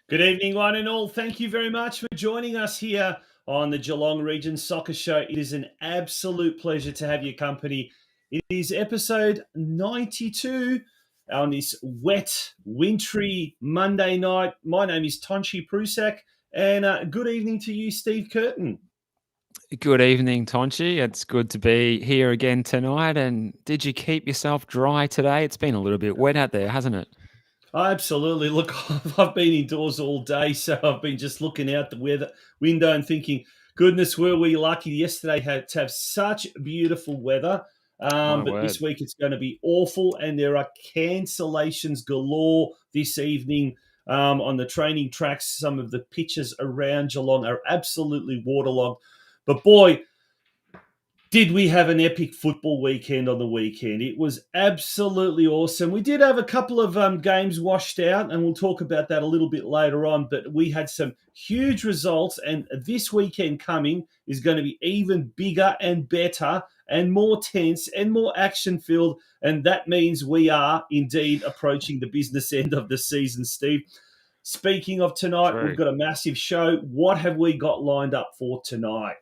Good evening, one and all. Thank you very much for joining us here on the Geelong Region Soccer Show. It is an absolute pleasure to have your company. It is episode 92 on this wet, wintry Monday night. My name is Tonci Prusak, and good evening to you, Steve Curtin. Good evening, Tonci. It's good to be here again tonight. And did you keep yourself dry today? It's been a little bit wet out there, hasn't it? Absolutely. Look, I've been indoors all day, so I've been just looking out the window and thinking, goodness, were we lucky yesterday to have such beautiful weather. My But word. this week it's going to be awful, and there are cancellations galore this evening on the training tracks. Some of the pitches around Geelong are absolutely waterlogged. But boy, did we have an epic football weekend on the weekend. It was absolutely awesome. We did have a couple of games washed out, and we'll talk about that a little bit later on, but we had some huge results, and this weekend coming is going to be even bigger and better and more tense and more action-filled, and that means we are indeed approaching the business end of the season, Steve. Speaking of tonight, True. we've got a massive show. What have we got lined up for tonight?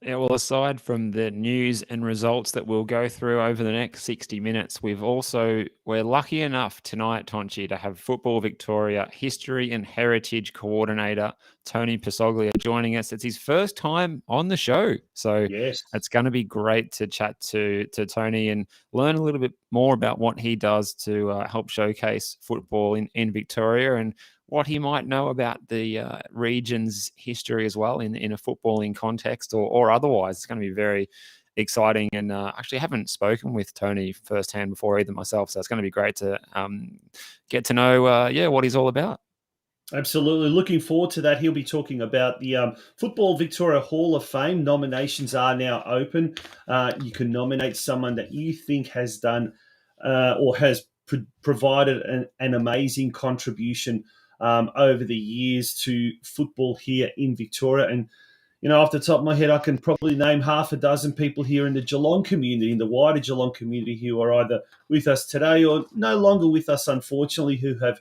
Yeah, well, aside from the news and results that we'll go through over the next 60 minutes, we're lucky enough tonight, Tonci, to have Football Victoria History and Heritage Coordinator Tony Persoglia joining us. It's his first time on the show. So Yes. it's going to be great to chat to Tony and learn a little bit more about what he does to help showcase football in Victoria and what he might know about the region's history as well in a footballing context or otherwise. It's going to be very exciting. And actually, I haven't spoken with Tony firsthand before either myself, so it's going to be great to get to know, what he's all about. Absolutely. Looking forward to that. He'll be talking about the Football Victoria Hall of Fame. Nominations are now open. You can nominate someone that you think has done or has provided an amazing contribution over the years to football here in Victoria. And, off the top of my head, I can probably name half a dozen people here in the Geelong community, in the wider Geelong community, who are either with us today or no longer with us, unfortunately, who have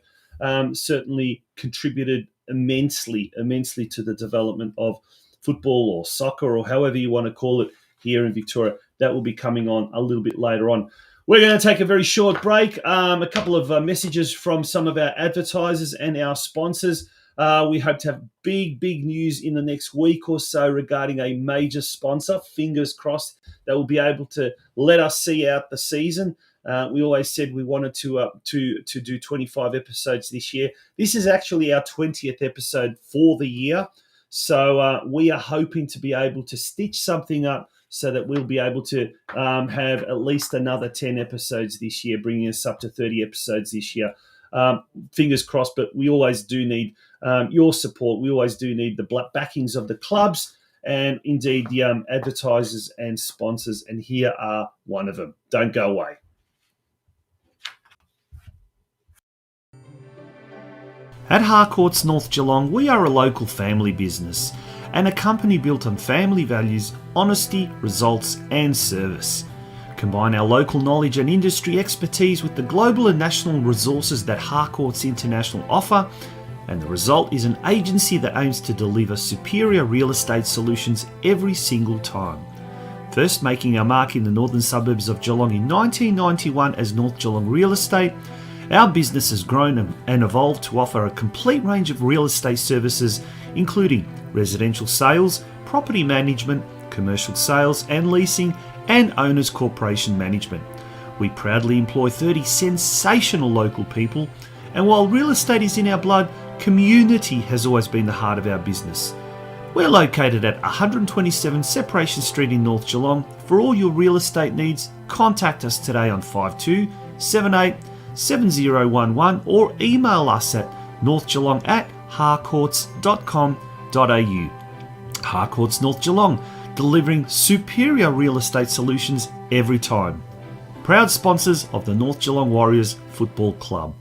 certainly contributed immensely to the development of football or soccer or however you want to call it here in Victoria. That will be coming on a little bit later on. We're going to take a very short break. A couple of messages from some of our advertisers and our sponsors. We hope to have big news in the next week or so regarding a major sponsor. Fingers crossed that will be able to let us see out the season. We always said we wanted to do 25 episodes this year. This is actually our 20th episode for the year. So we are hoping to be able to stitch something up so that we'll be able to have at least another 10 episodes this year, bringing us up to 30 episodes this year. Fingers crossed, but we always do need your support. We always do need the backings of the clubs and indeed the advertisers and sponsors. And here are one of them. Don't go away. At Harcourts North Geelong, we are a local family business and a company built on family values, honesty, results and service. Combine our local knowledge and industry expertise with the global and national resources that Harcourts International offer, and the result is an agency that aims to deliver superior real estate solutions every single time. First making our mark in the northern suburbs of Geelong in 1991 as North Geelong Real Estate, our business has grown and evolved to offer a complete range of real estate services, including residential sales, property management, commercial sales and leasing, and owners corporation management. We proudly employ 30 sensational local people, and while real estate is in our blood, community has always been the heart of our business. We're located at 127 Separation Street in North Geelong. For all your real estate needs, contact us today on 5278 7011 or email us at northgeelong@harcourts.com.au. Harcourts North Geelong, delivering superior real estate solutions every time. Proud sponsors of the North Geelong Warriors Football Club.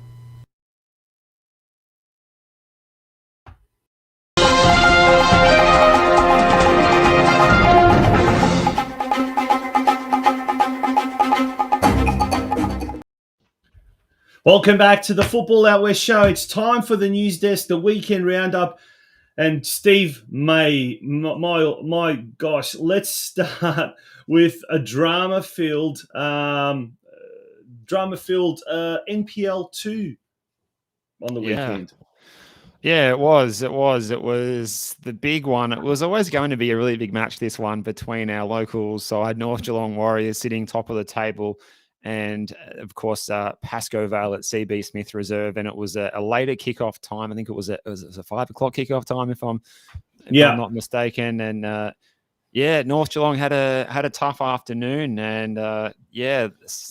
Welcome back to the Football Out West show. It's time for the news desk, the weekend roundup. And Steve, my gosh, let's start with a drama-filled NPL 2 on the weekend. Yeah, it was. It was the big one. It was always going to be a really big match, this one, between our local side, North Geelong Warriors, sitting top of the table, and of course, Pascoe Vale at CB Smith Reserve. And it was a later kickoff time. I think it was a 5 o'clock kickoff time, if I'm not mistaken. And North Geelong had a tough afternoon, and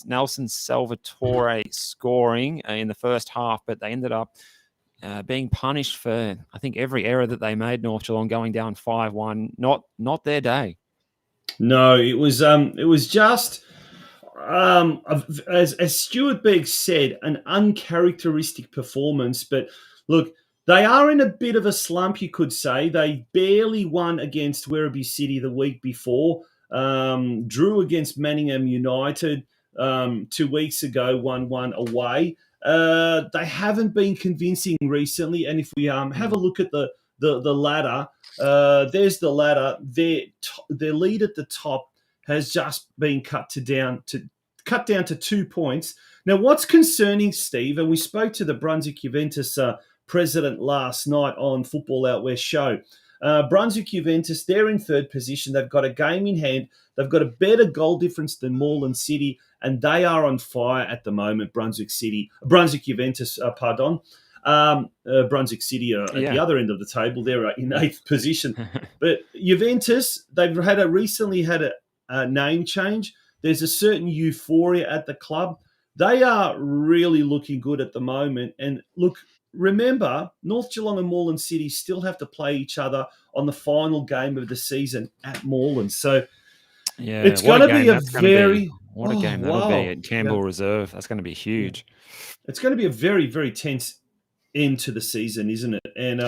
Nelson Salvatore scoring in the first half, but they ended up being punished for, I think, every error that they made. North Geelong going down 5-1. Not their day. No, it was just as Stuart Begg said, an uncharacteristic performance. But look, they are in a bit of a slump, you could say. They barely won against Werribee City the week before, drew against Manningham United 2 weeks ago, 1-1 away. They haven't been convincing recently, and if we have a look at the ladder, there's the ladder. Their lead at the top has just been cut down to 2 points. Now, what's concerning, Steve, and we spoke to the Brunswick Juventus president last night on Football Out West show. Brunswick Juventus, they're in third position. They've got a game in hand. They've got a better goal difference than Moreland City, and they are on fire at the moment. Brunswick Juventus, Brunswick City are at the other end of the table. They're in 8th position. But Juventus, they've recently had a name change. There's a certain euphoria at the club. They are really looking good at the moment. And look, remember, North Geelong and Moreland City still have to play each other on the final game of the season at Moreland. So it's going to be a very... What a game that'll be at Campbell Reserve. That's going to be huge. It's going to be a very, very tense end to the season, isn't it? And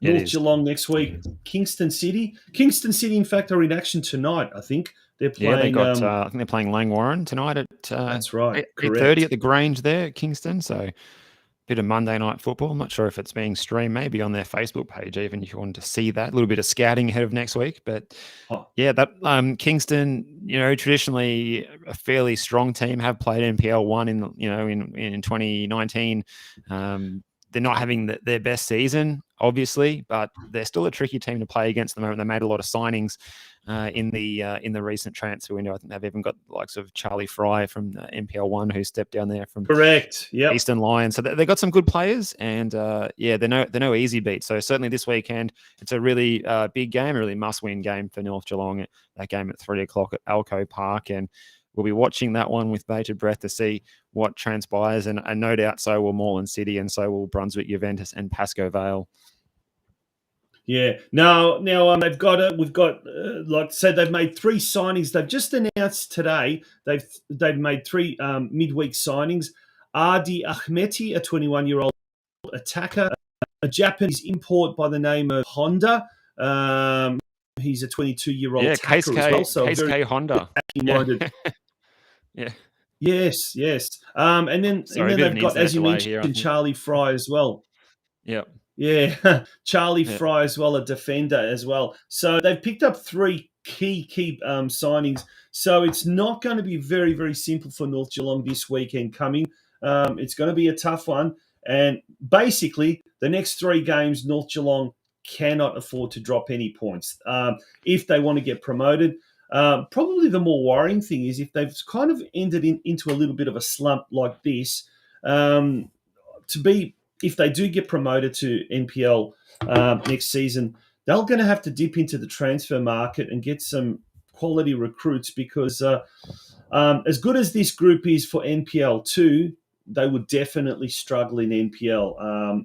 North Geelong next week, Kingston City. Kingston City, in fact, are in action tonight, I think. They're playing... I think they're playing Langwarrin tonight at that's right, 8:30 at the Grange there at Kingston. So bit of Monday night football. I'm not sure if it's being streamed, maybe on their Facebook page, even if you wanted to see that. A little bit of scouting ahead of next week. But that Kingston, traditionally a fairly strong team, have played NPL 1 in 2019. They're not having their best season, obviously, but they're still a tricky team to play against at the moment. They made a lot of signings in the recent transfer window. I think they've even got the likes of Charlie Fry from NPL 1 who stepped down there from Eastern Lions. So they got some good players, and they're no easy beat. So certainly this weekend, it's a really big game, a really must-win game for North Geelong. That game at 3 o'clock at Alco Park, and we'll be watching that one with bated breath to see what transpires, and no doubt so will Moreland City, and so will Brunswick Juventus and Pascoe Vale. Yeah. Now we've got like I said, they've made 3 signings. They've just announced today they've made 3 midweek signings. Adi Ahmeti, a 21-year-old attacker, a Japanese import by the name of Honda. He's a 22-year-old attacker as well. So Keisuke Honda. Yeah. Yes. And then they've got, as you mentioned, Charlie Fry as well. Yep. Yeah, Charlie Fry as well, a defender as well. So they've picked up 3 key signings. So it's not going to be very, very simple for North Geelong this weekend coming. It's going to be a tough one. And basically, the next 3 games, North Geelong cannot afford to drop any points if they want to get promoted. Probably the more worrying thing is if they've kind of ended into a little bit of a slump like this, if they do get promoted to NPL next season, they're going to have to dip into the transfer market and get some quality recruits because as good as this group is for NPL 2, they would definitely struggle in NPL.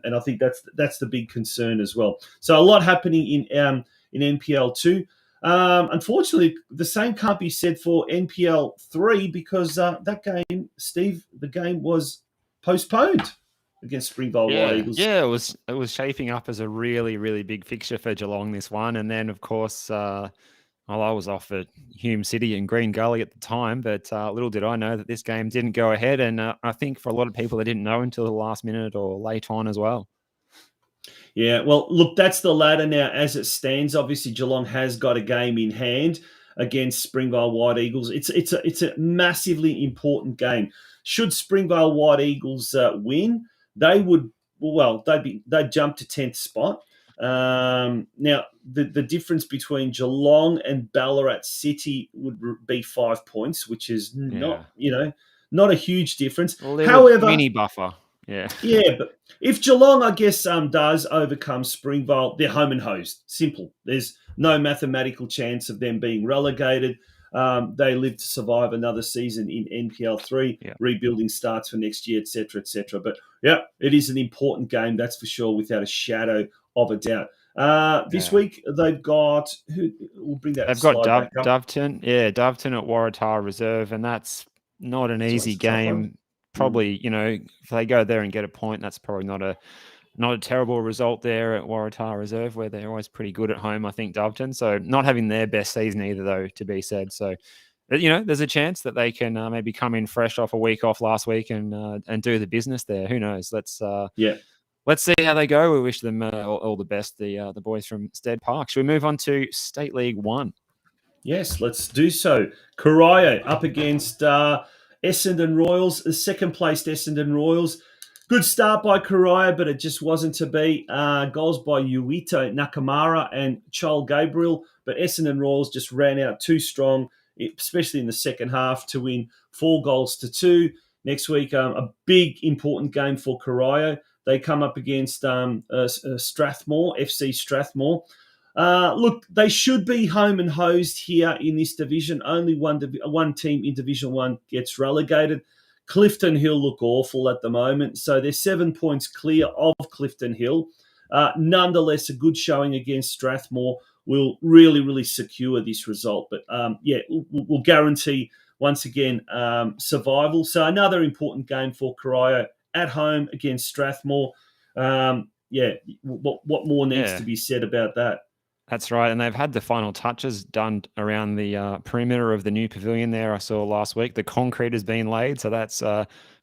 And I think that's the big concern as well. So a lot happening in NPL 2. Unfortunately, the same can't be said for NPL 3 because that game, Steve, the game was postponed against Springvale White Eagles. Yeah, it was shaping up as a really, really big fixture for Geelong, this one. And then, of course, Well, I was off at Hume City and Green Gully at the time, but little did I know that this game didn't go ahead. And I think for a lot of people, they didn't know until the last minute or late on as well. Yeah, well, look, that's the ladder now as it stands. Obviously, Geelong has got a game in hand against Springvale White Eagles. It's a massively important game. Should Springvale White Eagles win, they would they'd jump to 10th spot. Now the difference between Geelong and Ballarat City would be 5 points, which is not a huge difference. A little However, mini buffer. Yeah, but if Geelong, I guess, does overcome Springvale, they're home and hosed. Simple. There's no mathematical chance of them being relegated. They live to survive another season in NPL 3. Yeah. Rebuilding starts for next year, etc., etc. But yeah, it is an important game, that's for sure, without a shadow of a doubt. This week they've got we'll bring that. They've got Doveton, Doveton at Waratah Reserve, and that's not an easy game. Probably, if they go there and get a point, that's probably not a terrible result there at Waratah Reserve, where they're always pretty good at home, I think, Doveton. So not having their best season either, though, to be said. So, there's a chance that they can maybe come in fresh off a week off last week and do the business there. Who knows? Let's see how they go. We wish them all the best, the boys from Stead Park. Should we move on to State League 1? Yes, let's do so. Corio up against Essendon Royals, the second-placed Essendon Royals. Good start by Corio, but it just wasn't to be. Goals by Yuito Nakamura and Chol Gabriel, but Essendon Royals just ran out too strong, especially in the second half, to win 4-2. Next week, a big, important game for Corio. They come up against Strathmore, FC Strathmore. Look, they should be home and hosed here in this division. Only one team in Division 1 gets relegated. Clifton Hill look awful at the moment, so they're 7 points clear of Clifton Hill. Nonetheless, a good showing against Strathmore will really, really secure this result. But we'll guarantee, once again, survival. So another important game for Corio at home against Strathmore. What more needs to be said about that? That's right, and they've had the final touches done around the perimeter of the new pavilion there. I saw last week the concrete has been laid, so that's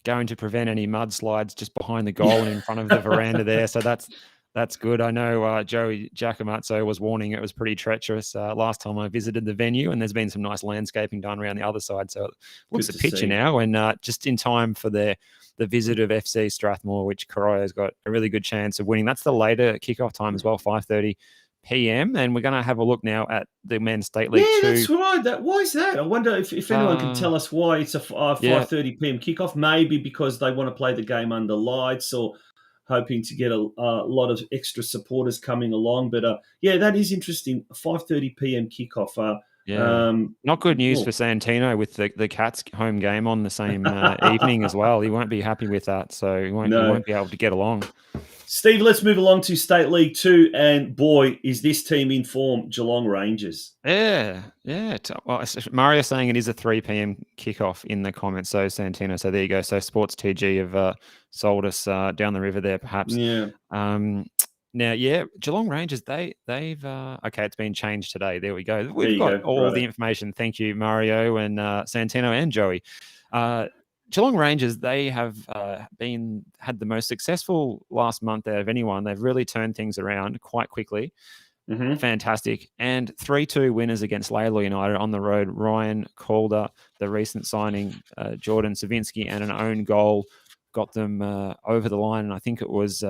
going to prevent any mudslides just behind the goal and in front of the veranda there. So that's good. I know Joey Giacomazzo was warning it was pretty treacherous last time I visited the venue, and there's been some nice landscaping done around the other side. So it looks a picture now, and just in time for the visit of FC Strathmore, which Corio's got a really good chance of winning. That's the later kickoff time as well, 5:30 p.m. And we're going to have a look now at the Men's State League 2. That's right. Why is that? I wonder if anyone can tell us why it's a 5:30 p.m. kickoff. Maybe because they want to play the game under lights, or hoping to get a lot of extra supporters coming along. But that is interesting. 5:30 p.m. kickoff. Not good news for Santino with the Cats home game on the same evening as well. He won't be happy with that, so he won't be able to get along. Steve, let's move along to State League 2, and boy, is this team in form, Geelong Rangers. Yeah. Well, Mario's saying it is a 3 p.m. kickoff in the comments, so Santino. So there you go. So Sports 2G have sold us down the river there, perhaps. Yeah. Now, Geelong Rangers, they've it's been changed today. There we go. We've got all the information. Thank you, Mario and Santino and Joey. Geelong Rangers, they have had the most successful last month out of anyone. They've really turned things around quite quickly. Mm-hmm. Fantastic. And 3-2 winners against Layla United on the road. Ryan Calder, the recent signing, Jordan Savinsky, and an own goal got them over the line. And I think it was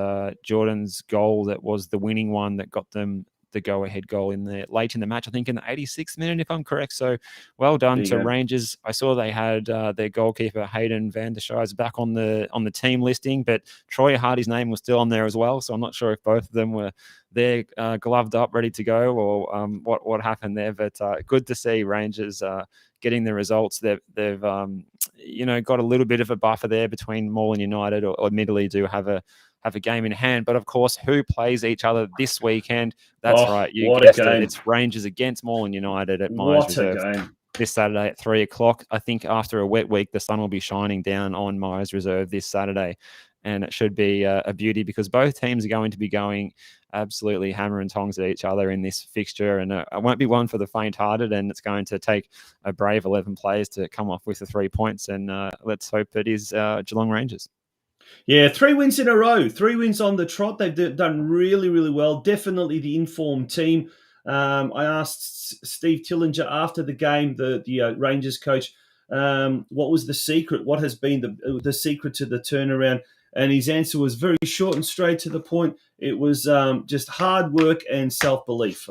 Jordan's goal that was the winning one that got them the go-ahead goal late in the match, I think in the 86th minute, if I'm correct. So well done to Rangers. I saw they had their goalkeeper, Hayden van der Scheijs, back on the team listing, but Troy Hardy's name was still on there as well. So I'm not sure if both of them were there gloved up, ready to go, or what happened there. But good to see Rangers getting the results. They've got a little bit of a buffer there between Moreland United, or admittedly do have a game in hand. But of course, who plays each other this weekend? That's right. You guessed it. It's Rangers against Moreland United at Myers Reserve this Saturday at 3:00. I think after a wet week, the sun will be shining down on Myers Reserve this Saturday. and it should be a beauty because both teams are going to be going absolutely hammer and tongs at each other in this fixture, and it won't be one for the faint-hearted, and it's going to take a brave 11 players to come off with the 3 points, and let's hope it is Geelong Rangers. Yeah, 3 wins in a row, 3 wins on the trot. They've done really, really well. Definitely the informed team. I asked Steve Tillinger after the game, the Rangers coach, what was the secret? What has been the secret to the turnaround? And his answer was very short and straight to the point. It was just hard work and self-belief,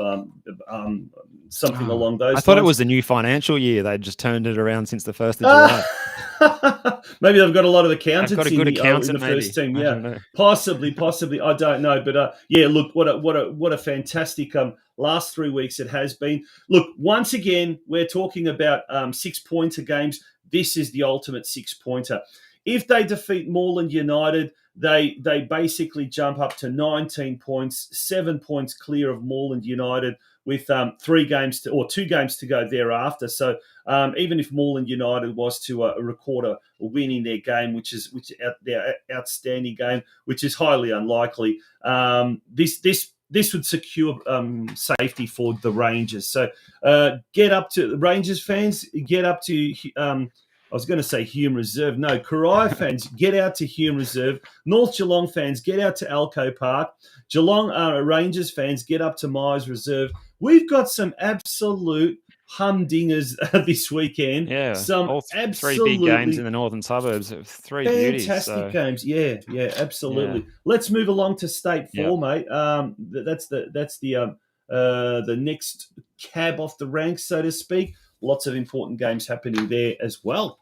something along those lines. I thought it was the new financial year. They just turned it around since the 1st of July. Maybe they've got a lot of accountants got a good in accountant, the first team. I Yeah, don't know. possibly. I don't know. But yeah, look, what a fantastic last 3 weeks it has been. Look, once again, we're talking about 6-pointer games. This is the ultimate 6-pointer. If they defeat Moreland United, they basically jump up to 19 points, 7 points clear of Moreland United, with 2 games to go thereafter. So even if Moreland United was to record a win in their game, which is their outstanding game, which is highly unlikely, this would secure safety for the Rangers. So get up to Rangers fans, get up to. I was going to say Hume Reserve. No, Corio fans, get out to Hume Reserve. North Geelong fans, get out to Alco Park. Geelong Rangers fans, get up to Myers Reserve. We've got some absolute humdingers this weekend. Yeah, some all absolutely 3 big games in the northern suburbs. 3 beauties. Fantastic games. Yeah, absolutely. Yeah. Let's move along to State 4, mate. That's the next cab off the ranks, so to speak. Lots of important games happening there as well.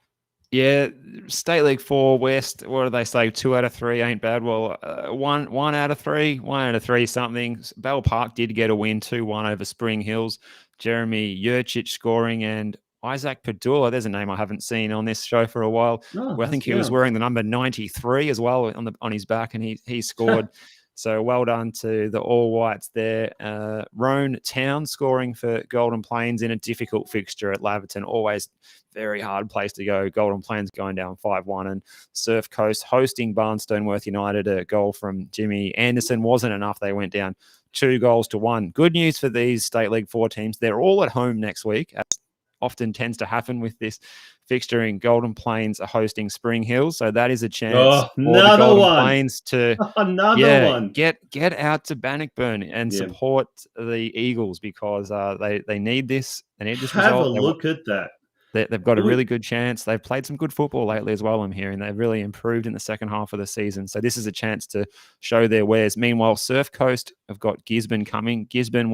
Yeah, State League 4 West, what do they say? 2 out of 3 ain't bad. Well, one out of 3 something. Bell Park did get a win, 2-1 over Spring Hills. Jeremy Jurcic scoring, and Isaac Padula, there's a name I haven't seen on this show for a while. I think he was wearing the number 93 as well on his back, and he scored. So well done to the All Whites there. Roan Town scoring for Golden Plains in a difficult fixture at Laverton. Always very hard place to go. Golden Plains going down 5-1. And Surf Coast hosting Barnstoneworth United. A goal from Jimmy Anderson wasn't enough. They went down 2-1. Good news for these State League 4 teams. They're all at home next week, as often tends to happen with this fixture. In Golden Plains are hosting Spring Hills, so that is a chance for the Golden Plains to get out to Bannockburn and support the Eagles, because they need this. They need this result. Have a look at that. They've got a really good chance. They've played some good football lately as well, I'm hearing. They've really improved in the second half of the season. So this is a chance to show their wares. Meanwhile, Surf Coast have got Gisborne coming. Gisborne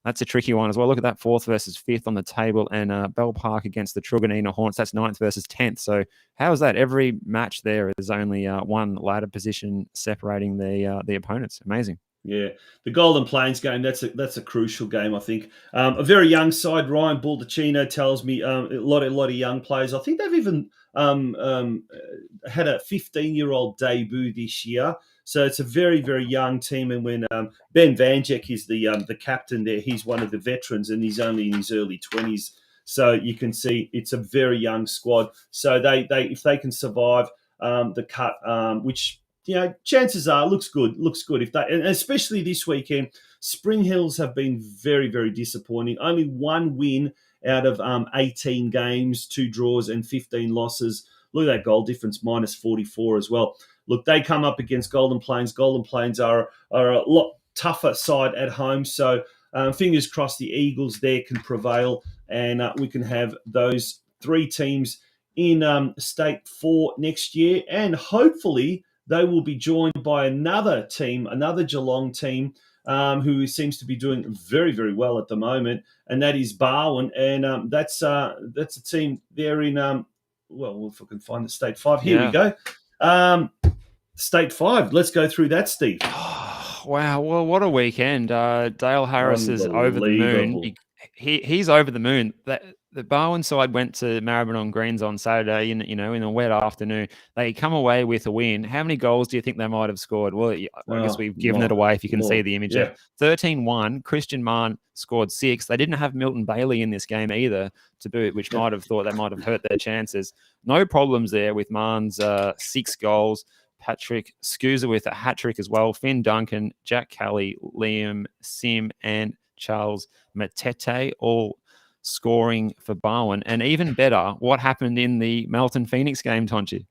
that's a tricky one as well. Look at that, 4th versus 5th on the table. And Bell Park against the Truganina Haunts. That's 9th versus 10th. So how is that? Every match there is only one ladder position separating the opponents. Amazing. Yeah, the Golden Plains game, that's a crucial game, I think. A very young side. Ryan Baldacchino tells me a lot of young players. I think they've even had a 15-year-old debut this year. So it's a very, very young team. And when Ben Vanjek is the captain there, he's one of the veterans, and he's only in his early 20s. So you can see it's a very young squad. So they if they can survive the cut, which, chances are looks good. If they, and especially this weekend, Spring Hills have been very, very disappointing. Only 1 win out of 18 games, 2 draws and 15 losses. Look at that goal difference, minus 44 as well. Look, they come up against Golden Plains. Golden Plains are a lot tougher side at home. So fingers crossed the Eagles there can prevail, and we can have those 3 teams in State 4 next year, and hopefully they will be joined by another team, another Geelong team, who seems to be doing very, very well at the moment, and that is Barwon. And that's a team there in, if I can find the State 5. Here we go. State 5. Let's go through that, Steve. Oh, wow. Well, what a weekend. Dale Harris is over the moon. He's over the moon. The Barwon side went to Maribyrnong Greens on Saturday in a wet afternoon. They come away with a win. How many goals do you think they might have scored? Well, I guess we've given it away if you can see the image. 13-1. Christian Marn scored 6. They didn't have Milton Bailey in this game either to boot, which might have thought they might have hurt their chances. No problems there with Marn's 6 goals. Patrick Scusa with a hat-trick as well. Finn Duncan, Jack Kelly, Liam Sim, and Charles Matete all scoring for Barwon. And even better, what happened in the Melton Phoenix game, Tonci?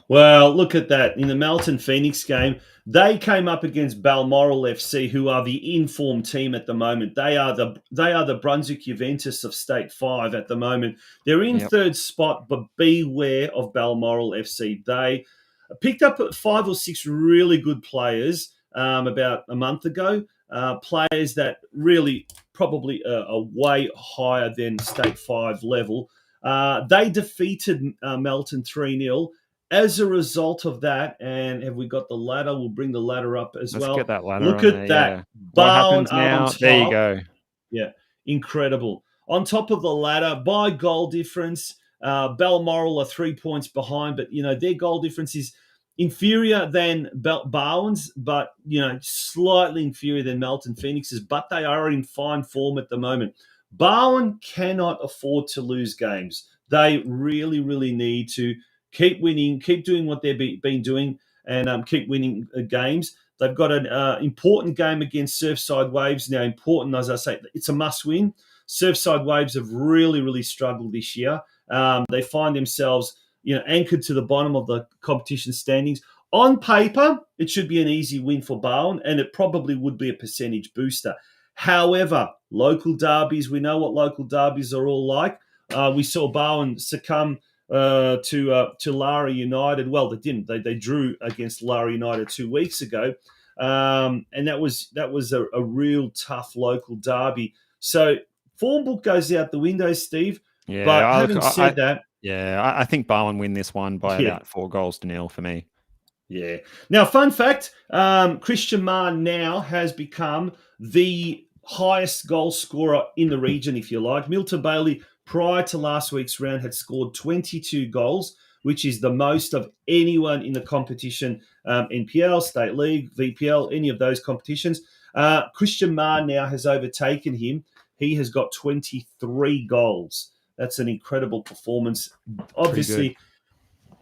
Well, look at that. In the Melton Phoenix game, they came up against Balmoral FC, who are the informed team at the moment. They are the Brunswick Juventus of State 5 at the moment. They're in third spot, but beware of Balmoral FC. They picked up 5 or 6 really good players about a month ago, players that really probably are way higher than State 5 level. They defeated Melton 3-0. As a result of that, and have we got the ladder? We'll bring the ladder up as well. Let's get that ladder. Look at that. Yeah. What Barn happens now? on top. There you go. Yeah, incredible. On top of the ladder, by goal difference, Balmoral are 3 points behind, but, their goal difference is inferior than Barwon's, but, slightly inferior than Melton Phoenix's, but they are in fine form at the moment. Barwon cannot afford to lose games. They really, really need to keep winning, keep doing what they've been doing, and keep winning games. They've got an important game against Surfside Waves. Now, important, as I say, it's a must-win. Surfside Waves have really, really struggled this year. They find themselves, anchored to the bottom of the competition standings. On paper, it should be an easy win for Barwon, and it probably would be a percentage booster. However, local derbies, we know what local derbies are all like. We saw Barwon succumb to Lara United. Well, they didn't. They drew against Lara United 2 weeks ago, and that was a real tough local derby. So form book goes out the window, Steve. Yeah, but having said that, I think Barwon win this one by about 4-0 for me. Yeah. Now, fun fact: Christian Marr now has become the highest goal scorer in the region, if you like. Milton Bailey, prior to last week's round, had scored 22 goals, which is the most of anyone in the competition, NPL, State League, VPL, any of those competitions. Christian Marr now has overtaken him. He has got 23 goals. That's an incredible performance. Obviously,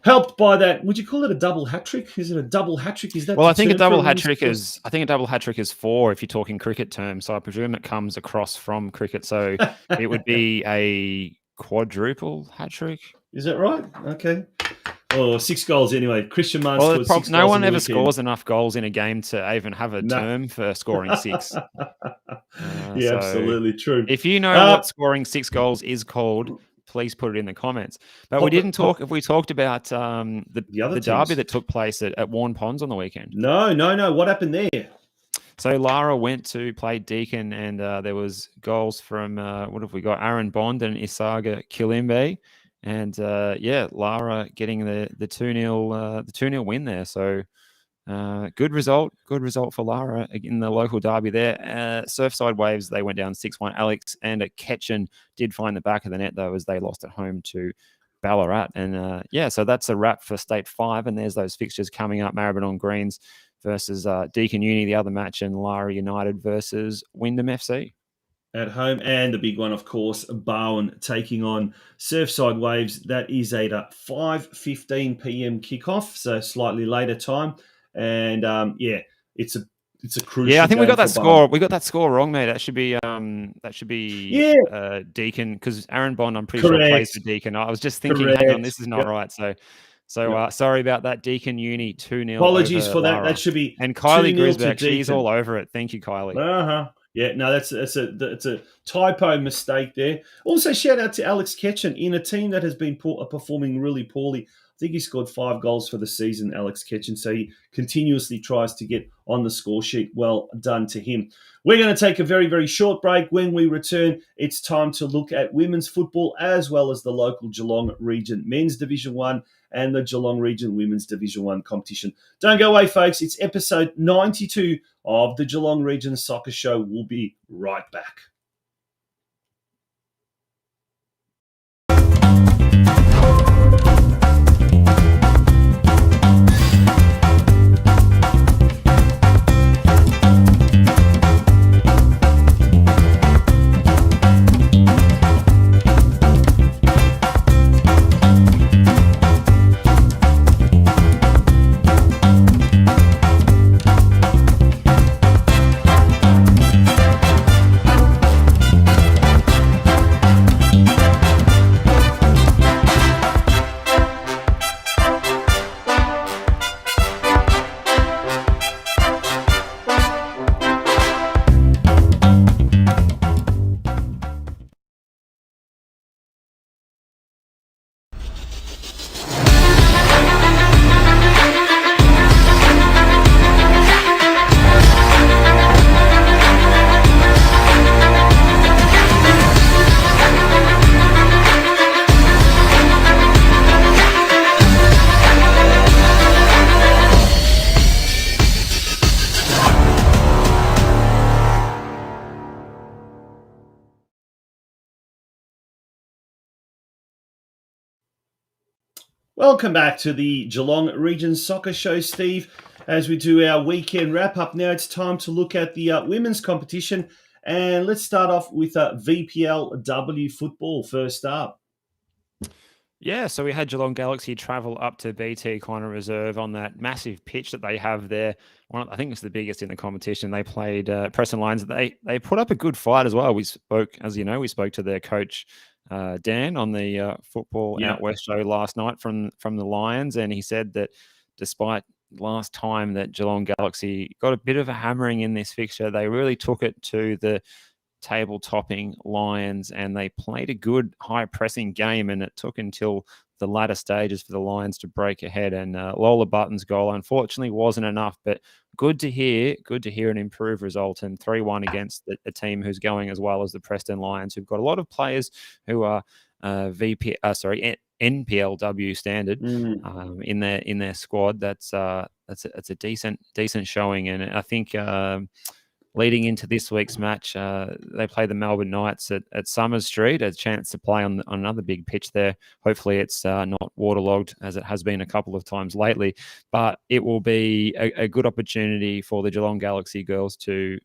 helped by that. Would you call it a double hat trick? Is it a double hat trick? Is that? Well, I think a double hat trick is 4 if you're talking cricket terms. So I presume it comes across from cricket. So it would be a quadruple hat trick. Is that right? Okay. Oh, 6 goals anyway. Christian Marr scored 6 goals. No one ever scores enough goals in a game to even have a term for scoring 6. Yeah, absolutely true. If you know what scoring 6 goals is called, please put it in the comments. But we didn't talk. If we talked about the derby that took place at Warren Ponds on the weekend. No. What happened there? So Lara went to play Deakin, and there was goals from what have we got? Aaron Bond and Isaga Kilimbe. And Lara getting the 2-0 win there. So good result for Lara in the local derby there. Surfside Waves, they went down 6-1. Alex and Ketchen did find the back of the net though, as they lost at home to Ballarat. And so that's a wrap for State 5. And there's those fixtures coming up: Maribyrnong Greens versus Deakin Uni, the other match, and Lara United versus Wyndham FC. At home, and the big one, of course, Barwon taking on Surfside Waves. That is at a 5:15 p.m. kickoff, so slightly later time. And it's a crucial. Yeah, I think we got that score. We got that score wrong, mate. That should be Deakin, because Aaron Bond, I'm pretty sure, plays for Deakin. I was just thinking, hang on, this is not right. So sorry about that. Deakin Uni 2-0. Apologies for that. Lara. That should be. And Kylie Grisbeck, she's all over it. Thank you, Kylie. Yeah, no, that's a typo mistake there. Also, shout out to Alex Ketchen in a team that has been performing really poorly. I think he scored 5 goals for the season, Alex Ketchen. So he continuously tries to get on the score sheet. Well done to him. We're going to take a very, very short break. When we return, it's time to look at women's football as well as the local Geelong Region Men's Division 1 and the Geelong Region Women's Division 1 competition. Don't go away, folks. It's episode 92 of the Geelong Region Soccer Show. We'll be right back. Welcome back to the Geelong Region Soccer Show, Steve. As we do our weekend wrap up now, it's time to look at the women's competition. And let's start off with VPLW football first up. Yeah, so we had Geelong Galaxy travel up to BT Connor Reserve on that massive pitch that they have there. I think it's the biggest in the competition. They played Preston Lions. They put up a good fight as well. We spoke, as you know, we spoke to their coach Dan on the Football Out West show last night from the Lions, and he said that despite last time that Geelong Galaxy got a bit of a hammering in this fixture, they really took it to the table topping Lions, and they played a good high pressing game, and it took until the latter stages for the Lions to break ahead. And Lola Button's goal unfortunately wasn't enough, but good to hear an improved result, and 3-1 against a team who's going as well as the Preston Lions, who've got a lot of players who are NPLW standard in their squad. That's a decent showing, and I think leading into this week's match, they play the Melbourne Knights at Summers Street, a chance to play on another big pitch there. Hopefully it's not waterlogged as it has been a couple of times lately, but it will be a good opportunity for the Geelong Galaxy girls to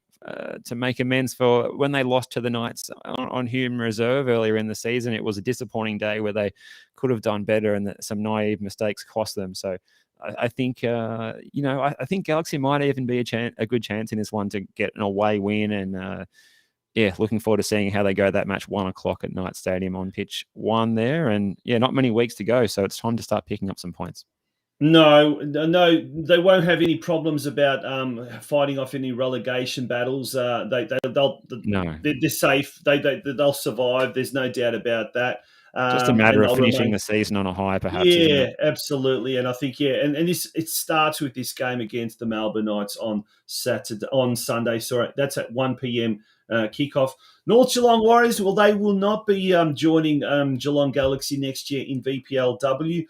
make amends for when they lost to the Knights on Hume Reserve earlier in the season. It was a disappointing day where they could have done better, and some naive mistakes cost them. So I think I think Galaxy might even be a good chance in this one to get an away win, and looking forward to seeing how they go that match 1 o'clock at Knight Stadium on pitch 1 there, and not many weeks to go, so it's time to start picking up some points. No, they won't have any problems about fighting off any relegation battles. They're safe. They'll survive. There's no doubt about that. Just a matter of finishing the season on a high, perhaps. Yeah, isn't it? Absolutely. And I think and it starts with this game against the Melbourne Knights on Sunday. Sorry, that's at 1 p.m. Kickoff. North Geelong Warriors. Well, they will not be joining Geelong Galaxy next year in VPLW.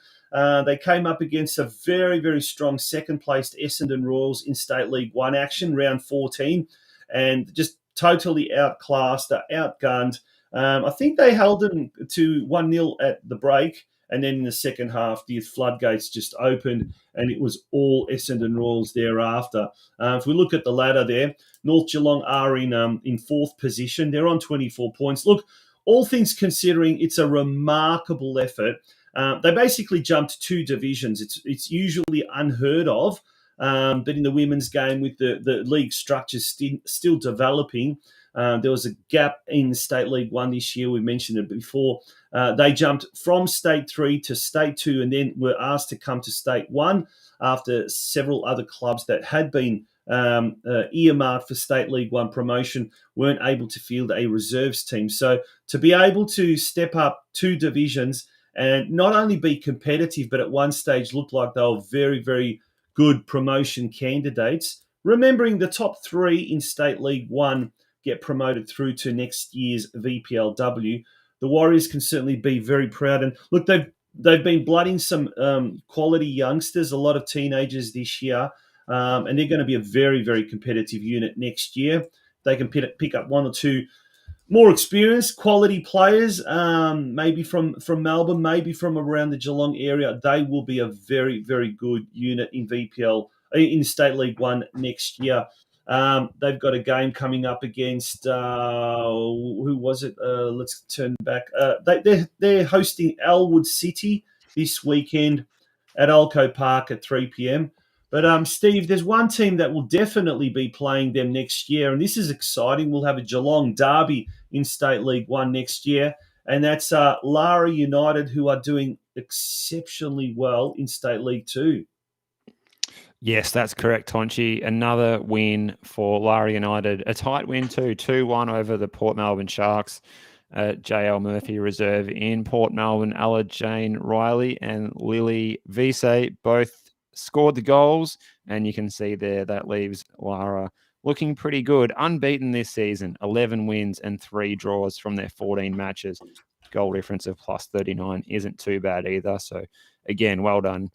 They came up against a very, very strong second-placed Essendon Royals in State League 1 action, round 14, and just totally outclassed, outgunned. I think they held them to 1-0 at the break, and then in the second half, the floodgates just opened, and it was all Essendon Royals thereafter. If we look at the ladder there, North Geelong are in fourth position. They're on 24 points. Look, all things considering, it's a remarkable effort. They basically jumped 2 divisions. It's usually unheard of, but in the women's game, with the league structures still developing, there was a gap in State League 1 this year. We mentioned it before. They jumped from State 3 to State 2 and then were asked to come to State 1 after several other clubs that had been earmarked for State League 1 promotion weren't able to field a reserves team. So to be able to step up 2 divisions and not only be competitive, but at one stage looked like they were very, very good promotion candidates. Remembering the top 3 in State League 1 get promoted through to next year's VPLW, the Warriors can certainly be very proud. And look, they've been blooding some quality youngsters, a lot of teenagers this year, and they're going to be a very, very competitive unit next year. They can pick up 1 or 2 more experienced, quality players, maybe from Melbourne, maybe from around the Geelong area. They will be a very, very good unit in in State League 1 next year. They've got a game coming up against who was it? Let's turn back. They're hosting Elwood City this weekend at Alco Park at 3 p.m. But Steve, there's one team that will definitely be playing them next year, and this is exciting. We'll have a Geelong derby in State League 1 next year, and that's Lara United, who are doing exceptionally well in State League 2. Yes, that's correct, Tonci. Another win for Lara United. A tight win too, 2-1 over the Port Melbourne Sharks at JL Murphy Reserve in Port Melbourne. Ella Jane Riley and Lily Vise both scored the goals, and you can see there that leaves Lara looking pretty good. Unbeaten this season, 11 wins and 3 draws from their 14 matches. Goal difference of plus 39 isn't too bad either. So again, well done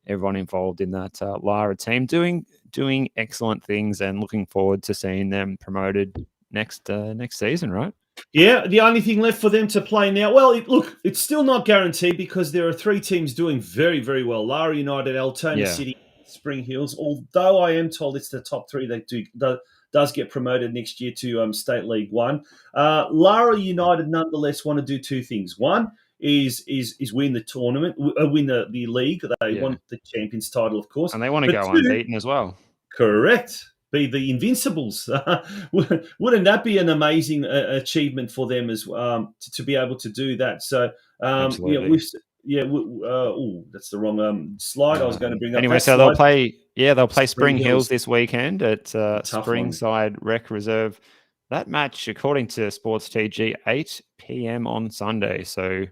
everyone involved in that Lara team, doing excellent things, and looking forward to seeing them promoted next season, right? Yeah, the only thing left for them to play now. Well, look, it's still not guaranteed because there are 3 teams doing very, very well. Lara United, Altona Yeah, City, Spring Hills. Although I am told it's the top 3 that does get promoted next year to State League One. Lara United, nonetheless, want to do 2 things. One is win the tournament, win the league. They yeah. want the champions title, of course. And they want to But go 2, unbeaten as well. correct. Be the Invincibles. Wouldn't that be an amazing achievement for them as to be able to do that? So Absolutely. that's the wrong slide. I was going to bring up Anyway, that so they'll slide. play. Yeah, they'll play Spring Spring Hills Hills, this weekend at tough one. Springside Rec Reserve. That match, according to Sports TG, 8 p.m. on Sunday. So,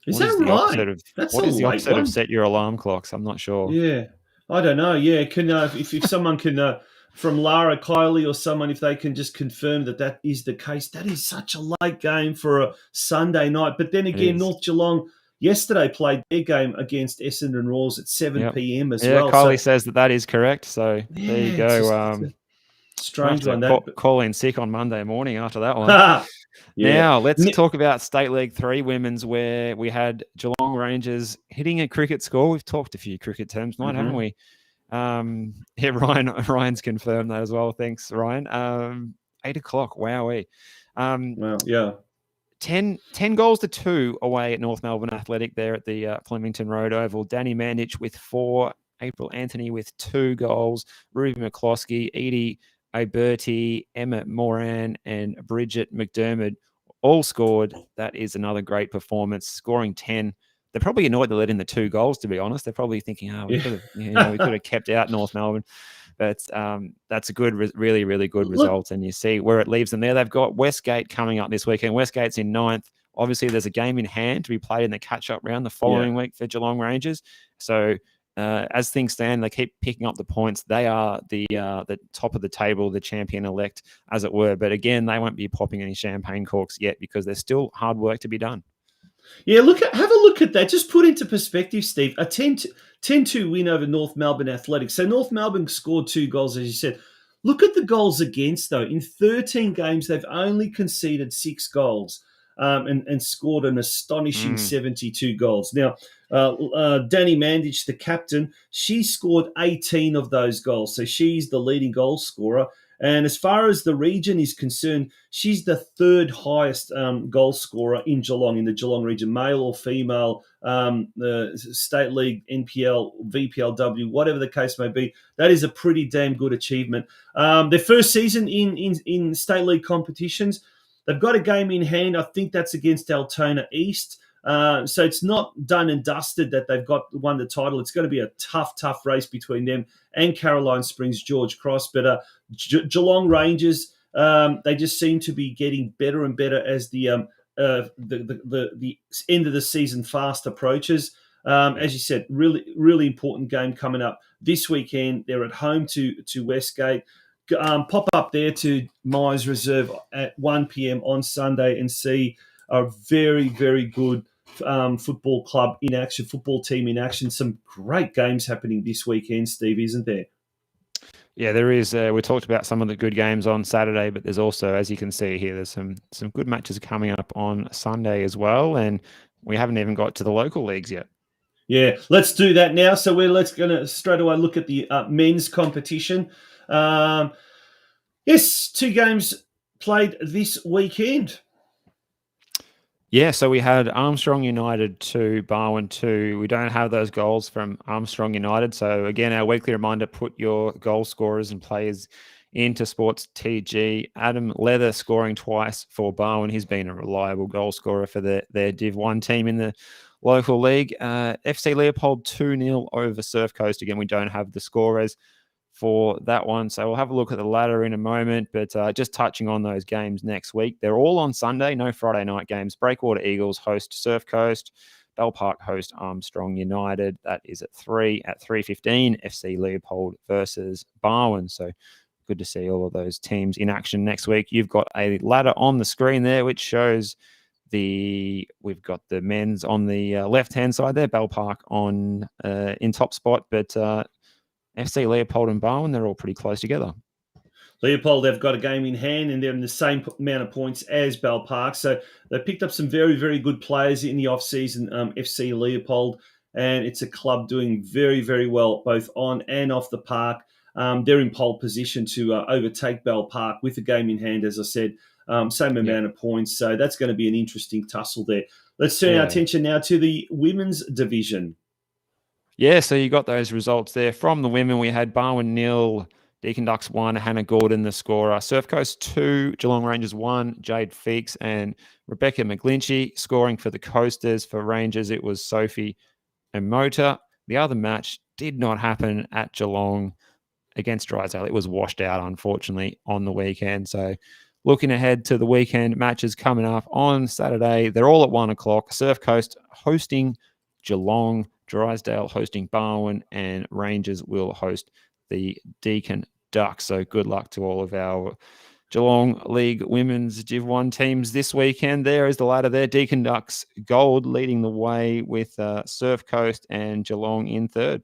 Is what is that the right? opposite of That's a what is the late opposite of one. set your alarm clocks? I'm not sure. Yeah, I don't know. Yeah, can if someone can from Lara Kiley or someone, if they can just confirm that is the case, that is such a late game for a Sunday night. But then It again, is. North Geelong yesterday played their game against Essendon Roars at 7 Yep. p.m. as Yeah, well. So Kylie says that is correct. So there you yeah, go. it's a We'll have strange to one. That, call in sick on Monday morning after that one. but yeah. Now, let's talk about State League 3 women's, where we had Geelong Rangers hitting a cricket score. We've talked a few cricket terms tonight, haven't we? Yeah, Ryan's confirmed that as well. Thanks, Ryan. 8 o'clock. Wowee. Well, yeah. 10 goals to 2 away at North Melbourne Athletic there at the Flemington Road Oval. Danny Mandich with 4, April Anthony with 2 goals, Ruby McCloskey, Edie Oberti, Emma Moran, and Bridget McDermott all scored. That is another great performance, scoring 10. They're probably annoyed they let in the 2 goals, to be honest. They're probably thinking, we could have kept out North Melbourne. But that's a good, really, really good result. And you see where it leaves them there. They've got Westgate coming up this weekend. Westgate's in 9th. Obviously, there's a game in hand to be played in the catch-up round the following week for Geelong Rangers. So as things stand, they keep picking up the points. They are the top of the table, the champion-elect, as it were. But again, they won't be popping any champagne corks yet because there's still hard work to be done. Yeah, have a look at that. Just put into perspective, Steve. A 10-2 win over North Melbourne Athletic. So North Melbourne scored 2 goals, as you said. Look at the goals against, though. In 13 games, they've only conceded 6 goals and scored an astonishing 72 goals. Now, Danny Mandich, the captain, she scored 18 of those goals. So she's the leading goal scorer. And as far as the region is concerned, she's the 3rd highest goal scorer in Geelong, in the Geelong region, male or female, the State League, NPL, VPLW, whatever the case may be. That is a pretty damn good achievement. Their first season in State League competitions, they've got a game in hand. I think that's against Altona East. So it's not done and dusted that they've won the title. It's going to be a tough race between them and Caroline Springs, George Cross. But Geelong Rangers, they just seem to be getting better and better as the end of the season fast approaches. As you said, really important game coming up this weekend. They're at home to Westgate. Pop up there to Myers Reserve at 1 p.m. on Sunday and see a very, very good football club in action, football team in action. Some great games happening this weekend, Steve, isn't there? Yeah, there is. We talked about some of the good games on Saturday, but there's also, as you can see here, there's some good matches coming up on Sunday as well, and we haven't even got to the local leagues yet. Yeah, let's do that now. So let's going to straight away look at the men's competition. Yes, 2 games played this weekend. Yeah, so we had Armstrong United 2, Barwon 2. We don't have those goals from Armstrong United. So again, our weekly reminder, put your goal scorers and players into Sports TG. Adam Leather scoring twice for Barwon. He's been a reliable goal scorer for their Div 1 team in the local league. FC Leopold 2-0 over Surf Coast. Again, we don't have the scorers for that one. So we'll have a look at the ladder in a moment, but just touching on those games next week. They're all on Sunday, no Friday night games. Breakwater Eagles host Surf Coast. Bell Park host Armstrong United. That is at 3 at 3:15. FC Leopold versus Barwon. So good to see all of those teams in action next week. You've got a ladder on the screen there, which shows we've got the men's on the left-hand side there, Bell Park on in top spot, but FC Leopold and Barwon, they're all pretty close together. Leopold have got a game in hand and they're in the same amount of points as Bell Park. So they picked up some very, very good players in the off-season, FC Leopold, and it's a club doing very, very well both on and off the park. They're in pole position to overtake Bell Park with a game in hand, as I said, same amount of points. So that's going to be an interesting tussle there. Let's turn our attention now to the women's division. Yeah, so you got those results there. From the women, we had Barwon 0, Deakin Ducks 1, Hannah Gordon the scorer. Surf Coast 2, Geelong Rangers 1, Jade Feeks and Rebecca McGlinchey scoring for the Coasters. For Rangers, it was Sophie and Mota. The other match did not happen at Geelong against Drysdale. It was washed out, unfortunately, on the weekend. So looking ahead to the weekend matches coming up on Saturday, they're all at 1 o'clock. Surf Coast hosting Geelong, Drysdale hosting Barwon, and Rangers will host the Deakin Ducks. So good luck to all of our Geelong League Women's Div 1 teams this weekend. There is the ladder there. Deakin Ducks gold leading the way with Surf Coast and Geelong in third.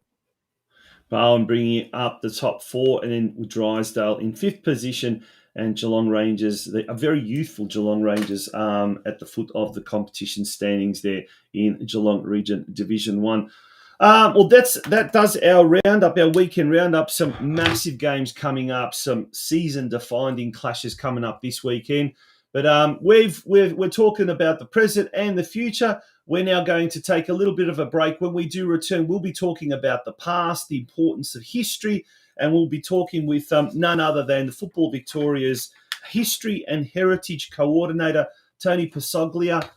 Barwon bringing up the top 4, and then Drysdale in 5th position, and Geelong Rangers, they are very youthful Geelong Rangers at the foot of the competition standings there in Geelong Region Division 1. Well, that does our roundup, our weekend roundup. Some massive games coming up, some season-defining clashes coming up this weekend. But we're talking about the present and the future. We're now going to take a little bit of a break. When we do return, we'll be talking about the past, the importance of history, and we'll be talking with none other than the Football Victoria's History and Heritage Coordinator, Tony Persoglia.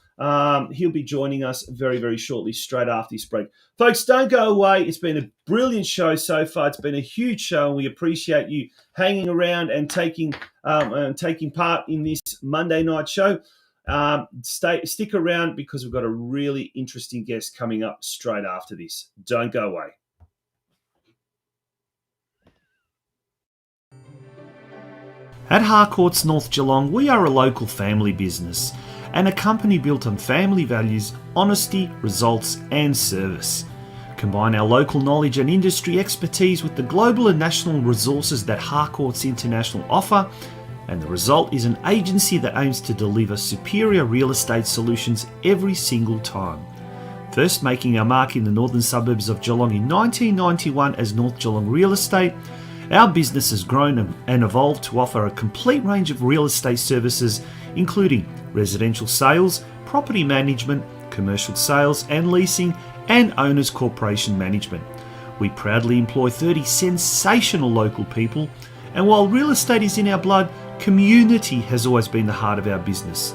He'll be joining us very, very shortly, straight after this break. Folks, don't go away. It's been a brilliant show so far. It's been a huge show, and we appreciate you hanging around and taking part in this Monday night show. Stick around because we've got a really interesting guest coming up straight after this. Don't go away. At Harcourts North Geelong, we are a local family business and a company built on family values, honesty, results and service. Combine our local knowledge and industry expertise with the global and national resources that Harcourts International offer, and the result is an agency that aims to deliver superior real estate solutions every single time. First making our mark in the northern suburbs of Geelong in 1991 as North Geelong Real Estate, our business has grown and evolved to offer a complete range of real estate services, including residential sales, property management, commercial sales and leasing, and owners corporation management. We proudly employ 30 sensational local people, and while real estate is in our blood, community has always been the heart of our business.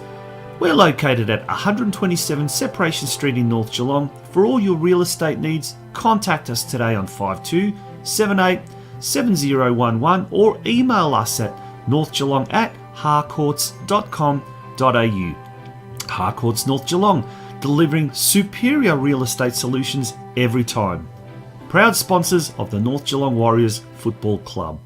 We're located at 127 Separation Street in North Geelong. For all your real estate needs, contact us today on 5278 7011 or email us at northgeelong@harcourts.com.au. Harcourts North Geelong, delivering superior real estate solutions every time. Proud sponsors of the North Geelong Warriors Football Club.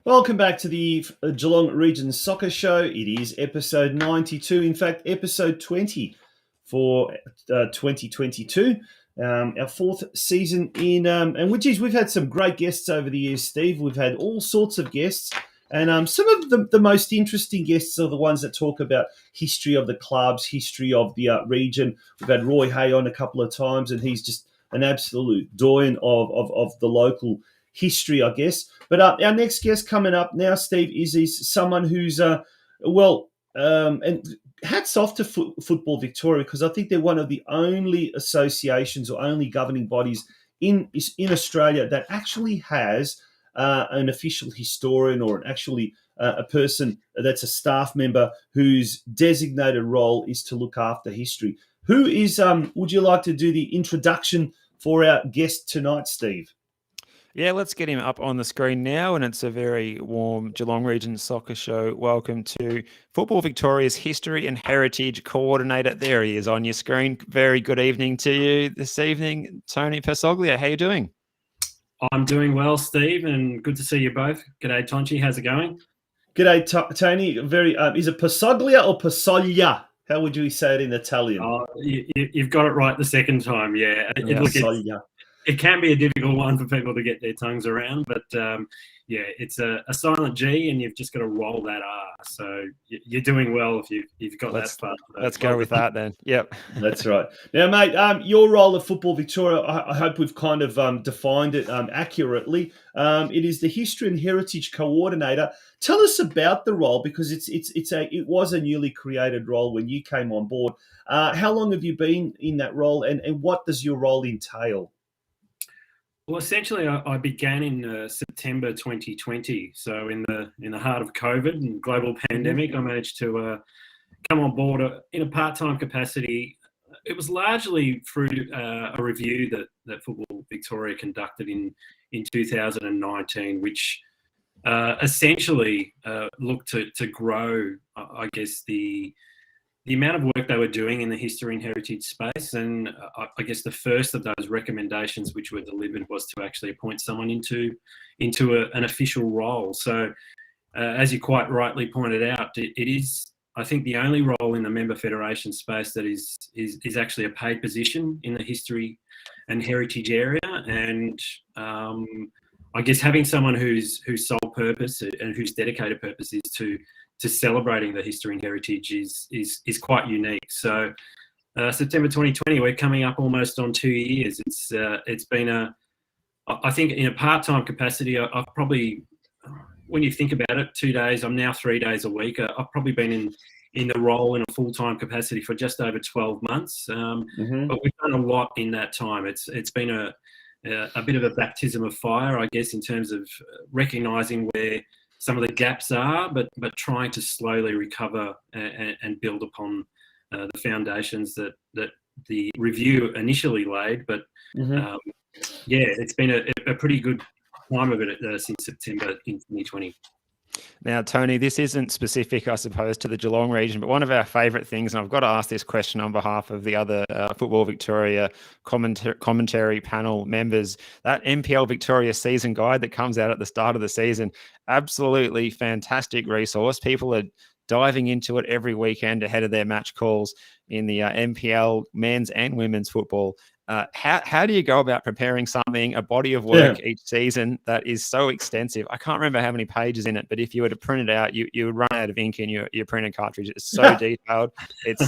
Welcome back to the Geelong Region Soccer Show. It is episode 92, in fact, episode 20 for 2022. Our fourth season in, and which is, we've had some great guests over the years, Steve. We've had all sorts of guests, and some of the most interesting guests are the ones that talk about history of the clubs, history of the region. We've had Roy Hay on a couple of times, and he's just an absolute doyen of the local history, I guess. But our next guest coming up now, Steve, is someone who's, and hats off to Football Victoria, because I think they're one of the only associations or only governing bodies in Australia that actually has an official historian or a person that's a staff member whose designated role is to look after history. Who is, would you like to do the introduction for our guest tonight, Steve? Yeah, let's get him up on the screen now, and it's a very warm Geelong Region Soccer Show. Welcome to Football Victoria's History and Heritage Coordinator. There he is on your screen. Very good evening to you this evening, Tony Persoglia. How are you doing? I'm doing well, Steve, and good to see you both. G'day, Tonci. How's it going? G'day, Tony. Very. Is it Persoglia or Persoglia? How would you say it in Italian? Oh, you've got it right the second time, yeah. Persoglia. it can be a difficult one for people to get their tongues around, but yeah, it's a silent G, and you've just got to roll that R. So you're doing well if you've got that far. Let's go with that then. Yep. That's right. Now, mate, your role at Football Victoria, I hope we've kind of defined it accurately. It is the History and Heritage Coordinator. Tell us about the role, because it was a newly created role when you came on board. How long have you been in that role, and what does your role entail? Well, essentially, I began in September 2020. So in the heart of COVID and global pandemic, I managed to come on board in a part-time capacity. It was largely through a review that Football Victoria conducted in 2019, which essentially looked to grow, I guess, the amount of work they were doing in the history and heritage space. And I guess the first of those recommendations which were delivered was to actually appoint someone into an official role. So as you quite rightly pointed out, it is, I think, the only role in the member federation space that is actually a paid position in the history and heritage area. And I guess having someone whose sole purpose and whose dedicated purpose is to celebrating the history and heritage is quite unique. So September 2020, we're coming up almost on 2 years. It's been I think in a part-time capacity, I've probably, when you think about it, 2 days, I'm now 3 days a week. I've probably been in the role in a full-time capacity for just over 12 months. But we've done a lot in that time. It's been a bit of a baptism of fire, I guess, in terms of recognising where some of the gaps are, but trying to slowly recover and build upon the foundations that the review initially laid. But yeah, it's been a pretty good time of it since September in 2020. Now, Tony, this isn't specific, I suppose, to the Geelong region, but one of our favourite things, and I've got to ask this question on behalf of the other Football Victoria commentary panel members, that NPL Victoria season guide that comes out at the start of the season, absolutely fantastic resource. People are diving into it every weekend ahead of their match calls in the NPL men's and women's football. How do you go about preparing something, a body of work each season that is so extensive? I can't remember how many pages in it, but if you were to print it out, you would run out of ink in your printer cartridge. It's so detailed. It's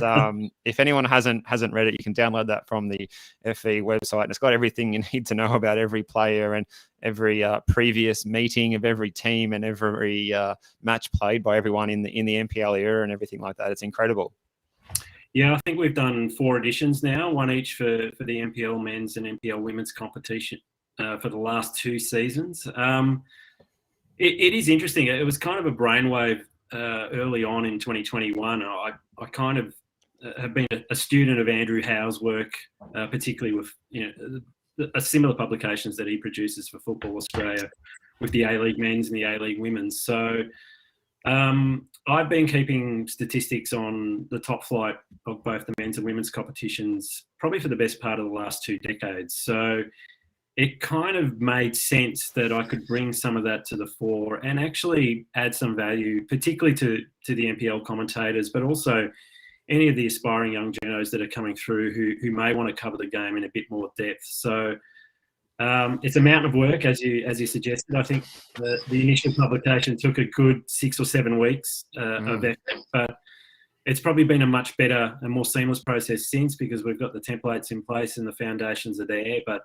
if anyone hasn't read it, you can download that from the FE website, and it's got everything you need to know about every player and every previous meeting of every team and every match played by everyone in the NPL era and everything like that. It's incredible. Yeah, I think we've done 4 editions now, one each for the NPL men's and NPL women's competition for the last 2 seasons. It is interesting. It was kind of a brainwave early on in 2021. I kind of have been a student of Andrew Howe's work, particularly with similar publications that he produces for Football Australia with the A-League men's and the A-League women's. So I've been keeping statistics on the top flight of both the men's and women's competitions probably for the best part of the last 2 decades. So it kind of made sense that I could bring some of that to the fore and actually add some value, particularly to the NPL commentators, but also any of the aspiring young journos that are coming through who may want to cover the game in a bit more depth. So it's a mountain of work, as you suggested. I think the initial publication took a good 6 or 7 weeks of effort, but it's probably been a much better and more seamless process since, because we've got the templates in place and the foundations are there. But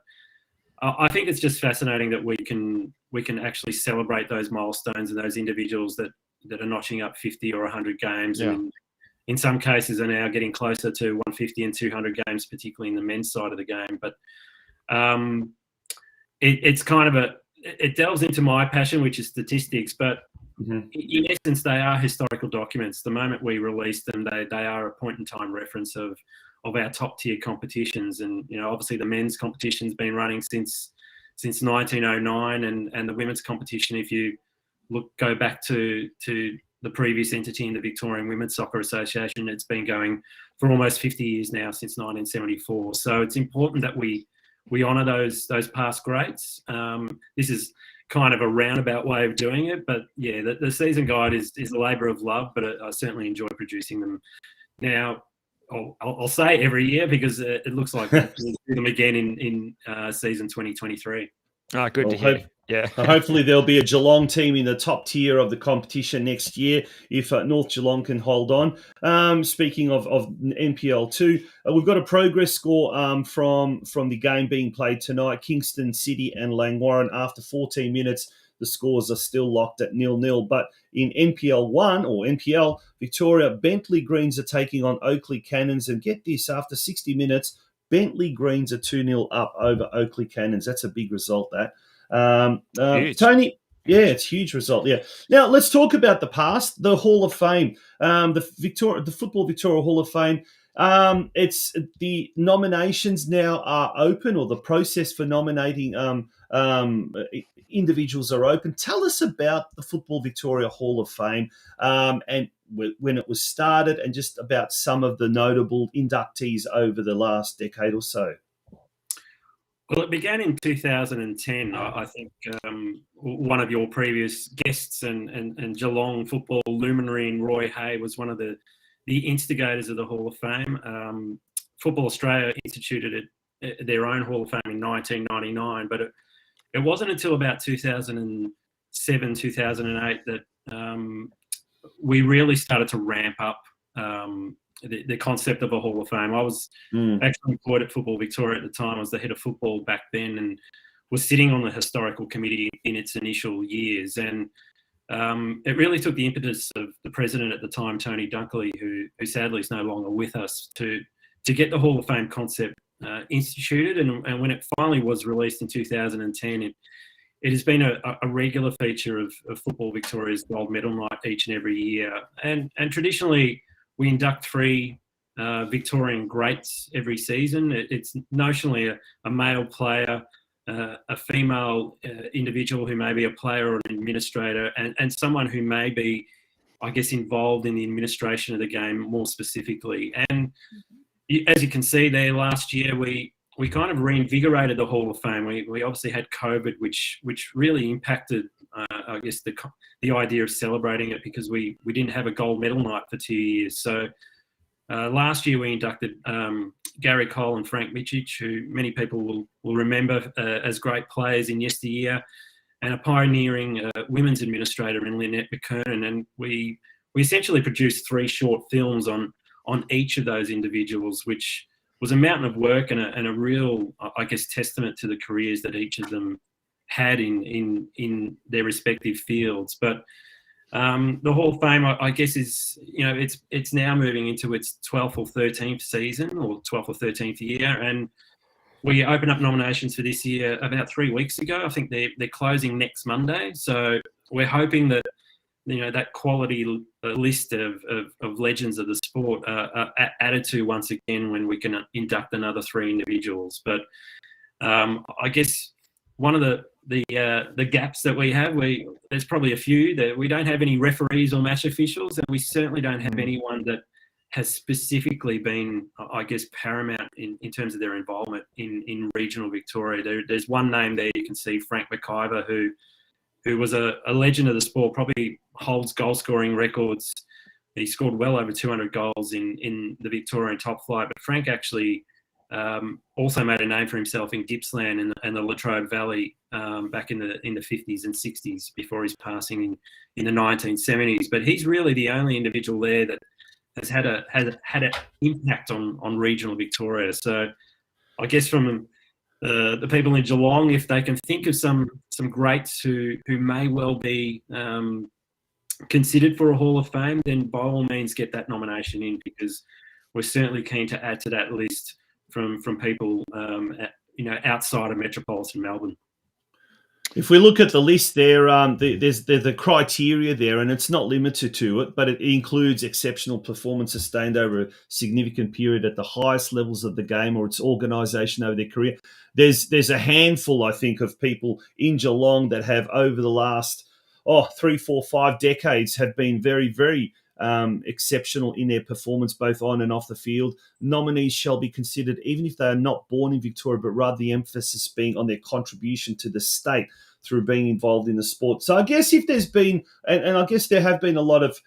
I think it's just fascinating that we can actually celebrate those milestones and those individuals that are notching up 50 or 100 games, and in some cases are now getting closer to 150 and 200 games, particularly in the men's side of the game. But it's kind of it delves into my passion, which is statistics, but in essence, they are historical documents. The moment we release them, they are a point in time reference of our top tier competitions. And, obviously the men's competition's been running since 1909, and the women's competition, if you go back to the previous entity in the Victorian Women's Soccer Association, it's been going for almost 50 years now, since 1974. So it's important that we honour those past greats. This is kind of a roundabout way of doing it, but yeah, the season guide is a labour of love, but I certainly enjoy producing them. Now, I'll say every year because it looks like we'll do them again in season 2023. Good to hear. Yeah. Hopefully there'll be a Geelong team in the top tier of the competition next year if North Geelong can hold on. Speaking of NPL 2, we've got a progress score from the game being played tonight. Kingston City and Langwarrin, after 14 minutes, the scores are still locked at 0-0. But in NPL 1 or NPL, Victoria, Bentley Greens are taking on Oakley Cannons. And get this, after 60 minutes, Bentley Greens are 2-0 up over Oakley Cannons. That's a big result, that. Huge. Tony, yeah, it's a huge result. Yeah. Now let's talk about the past, the Hall of Fame, the Football Victoria Hall of Fame. It's the nominations now are open, or the process for nominating individuals are open. Tell us about the Football Victoria Hall of Fame and when it was started, and just about some of the notable inductees over the last decade or so. Well, it began in 2010. I think one of your previous guests and Geelong football luminary, Roy Hay, was one of the instigators of the Hall of Fame. Football Australia instituted their own Hall of Fame in 1999, but it wasn't until about 2007, 2008 that we really started to ramp up the concept of a Hall of Fame. I was actually employed at Football Victoria at the time. I was the head of football back then and was sitting on the historical committee in its initial years. And it really took the impetus of the president at the time, Tony Dunkley, who sadly is no longer with us, to get the Hall of Fame concept instituted. And when it finally was released in 2010, it has been a regular feature of Football Victoria's Gold Medal Night each and every year. And traditionally, we induct 3 Victorian greats every season. It's notionally a male player, a female individual who may be a player or an administrator, and someone who may be, I guess, involved in the administration of the game more specifically. And as you can see there, last year we kind of reinvigorated the Hall of Fame. We obviously had COVID, which really impacted, I guess, the idea of celebrating it, because we didn't have a gold medal night for 2 years. So last year we inducted Gary Cole and Frank Michich, who many people will remember as great players in yesteryear, and a pioneering women's administrator in Lynette McKernan. And we essentially produced 3 short films on each of those individuals, which was a mountain of work and a real, I guess, testament to the careers that each of them had in their respective fields. But the Hall of Fame, I guess, is, it's now moving into its 12th or 13th season, or 12th or 13th year, and we opened up nominations for this year about 3 weeks ago. I think they're closing next Monday, so we're hoping that that quality list of legends of the sport are added to once again when we can induct another 3 individuals. But I guess one of the gaps that we have, there's probably a few that we don't have any referees or match officials, and we certainly don't have anyone that has specifically been, I guess, paramount in terms of their involvement in regional Victoria. There's one name there you can see, Frank McIver, who was a legend of the sport, probably holds goal scoring records. He scored well over 200 goals in the Victorian top flight. But Frank actually also made a name for himself in Gippsland and the Latrobe Valley back in the 50s and 60s before his passing in the 1970s. But he's really the only individual there that has had an impact on regional Victoria. So I guess from the people in Geelong, if they can think of some greats who may well be considered for a Hall of Fame, then by all means get that nomination in, because we're certainly keen to add to that list from people outside of metropolitan Melbourne. If we look at the list there, there's the criteria there, and it's not limited to it, but it includes exceptional performance sustained over a significant period at the highest levels of the game or its organisation over their career. There's a handful, I think, of people in Geelong that have over the last 3, 4, 5 decades have been very, very exceptional in their performance, both on and off the field. Nominees shall be considered even if they are not born in Victoria, but rather the emphasis being on their contribution to the state through being involved in the sport. So I guess if there's been, and I guess there have been a lot of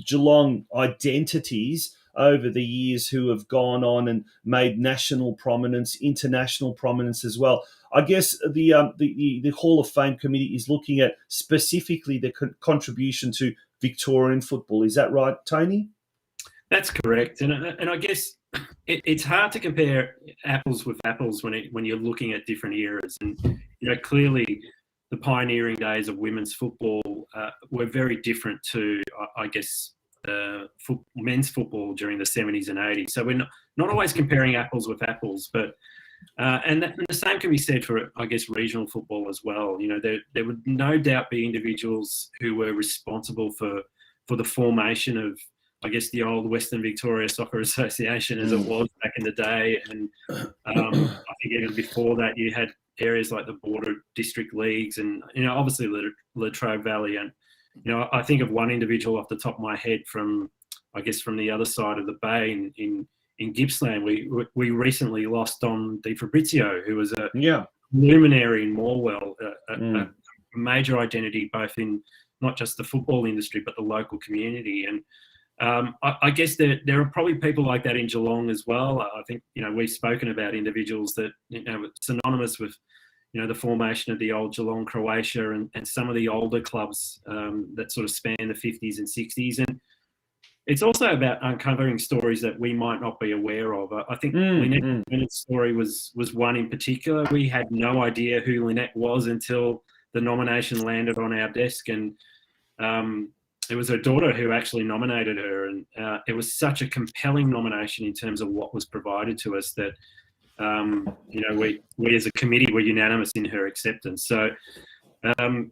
Geelong identities over the years who have gone on and made national prominence, international prominence as well. I guess the Hall of Fame committee is looking at specifically the contribution to Victorian football. Is that right, Tony? That's correct, and I guess it's hard to compare apples with apples when you're looking at different eras. And clearly, the pioneering days of women's football were very different to, I guess, men's football during the 70s and 80s. So we're not always comparing apples with apples, but and the same can be said for, I guess, regional football as well. There would no doubt be individuals who were responsible for the formation of, I guess, the old Western Victoria Soccer Association as it was back in the day. And I think even before that, you had areas like the border district leagues and, obviously Latrobe Valley. And, I think of one individual off the top of my head from the other side of the bay in Gippsland. We recently lost Don Di Fabrizio, who was a luminary in Morwell, a major identity both in not just the football industry, but the local community. And I guess there are probably people like that in Geelong as well. I think, we've spoken about individuals that, synonymous with, the formation of the old Geelong Croatia and some of the older clubs that sort of span the 50s and 60s. And it's also about uncovering stories that we might not be aware of. I think Lynette's story was one in particular. We had no idea who Lynette was until the nomination landed on our desk. And it was her daughter who actually nominated her. And it was such a compelling nomination in terms of what was provided to us that, we as a committee were unanimous in her acceptance. So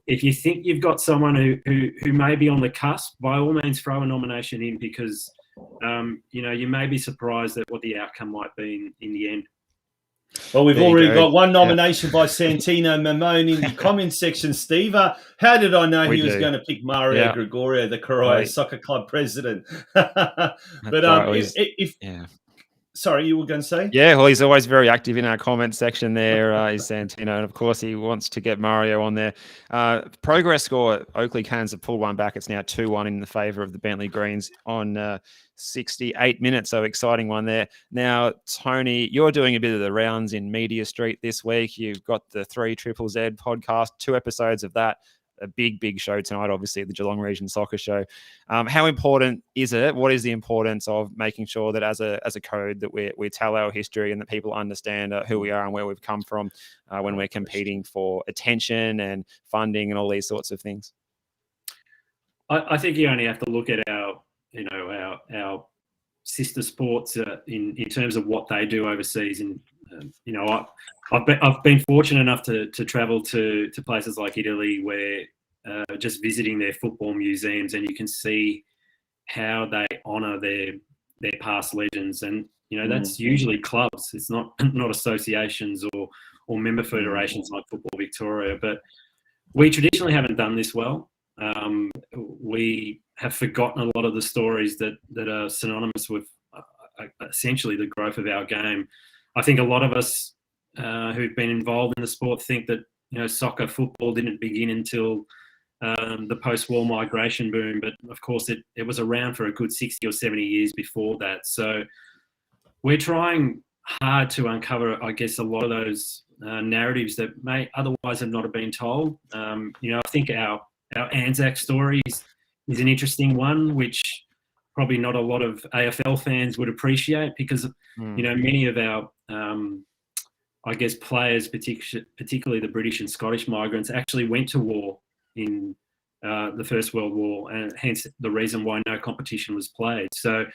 if you think you've got someone who may be on the cusp, by all means throw a nomination in, because, you may be surprised at what the outcome might be in the end. Well, we've already got one nomination by Santino Mamone in the comments section, Steve. How did I know he was going to pick Mario Gregorio, the Croatia Soccer Club president? Sorry, you were going to say? Yeah, well, he's always very active in our comment section there, is Santino. And, of course, he wants to get Mario on there. Progress score, Oakley Cannons have pulled one back. It's now 2-1 in the favour of the Bentley Greens on 68 minutes. So exciting one there. Now, Tony, you're doing a bit of the rounds in Media Street this week. You've got the 3 Triple Z podcast, 2 episodes of that. A big show tonight, obviously, the Geelong Region Soccer Show. How important is it? What is the importance of making sure that as a code that we tell our history and that people understand who we are and where we've come from when we're competing for attention and funding and all these sorts of things? I think you only have to look at our sister sports in terms of what they do overseas. And I've been fortunate enough to travel to places like Italy, where just visiting their football museums, and you can see how they honour their past legends. And that's usually clubs. It's not associations or member federations like Football Victoria. But we traditionally haven't done this well. We have forgotten a lot of the stories that are synonymous with essentially the growth of our game. I think a lot of us who've been involved in the sport think that soccer, football didn't begin until the post-war migration boom, but of course it was around for a good 60 or 70 years before that. So we're trying hard to uncover, I guess, a lot of those narratives that may otherwise have not been told. I think our Anzac story is an interesting one, which probably not a lot of AFL fans would appreciate, because many of our I guess players, particularly the British and Scottish migrants, actually went to war in the First World War, and hence the reason why no competition was played. So,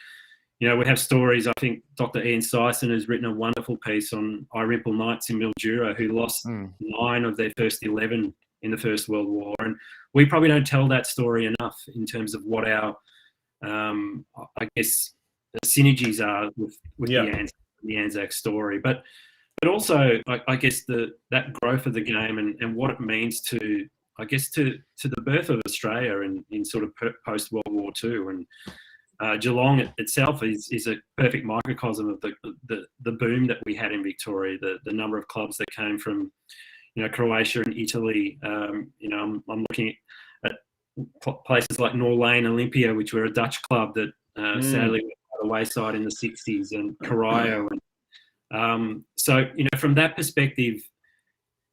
we have stories. I think Dr. Ian Sison has written a wonderful piece on Irimple Knights in Mildura, who lost 9 of their first 11 in the First World War. And we probably don't tell that story enough in terms of what our, I guess, the synergies are with the Anzac story. But also, I guess, that growth of the game and what it means to, I guess, to the birth of Australia in sort of post-World War II. And Geelong itself is a perfect microcosm of the boom that we had in Victoria, the number of clubs that came from, Croatia and Italy. I'm looking at places like Norlane Olympia, which were a Dutch club that sadly were the wayside in the 60s, and Corio. So, from that perspective,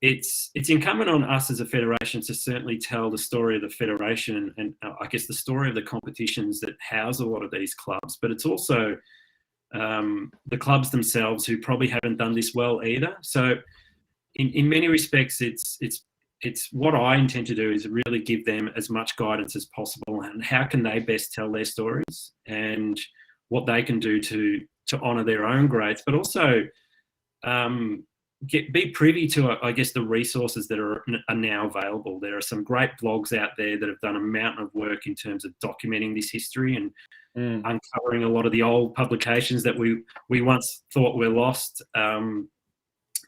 it's incumbent on us as a federation to certainly tell the story of the federation and I guess the story of the competitions that house a lot of these clubs. But it's also the clubs themselves who probably haven't done this well either. So in many respects, it's what I intend to do is really give them as much guidance as possible, and how can they best tell their stories and what they can do to honour their own greats, but also be privy to, I guess, the resources that are now available. There are some great blogs out there that have done a mountain of work in terms of documenting this history and uncovering a lot of the old publications that we once thought were lost.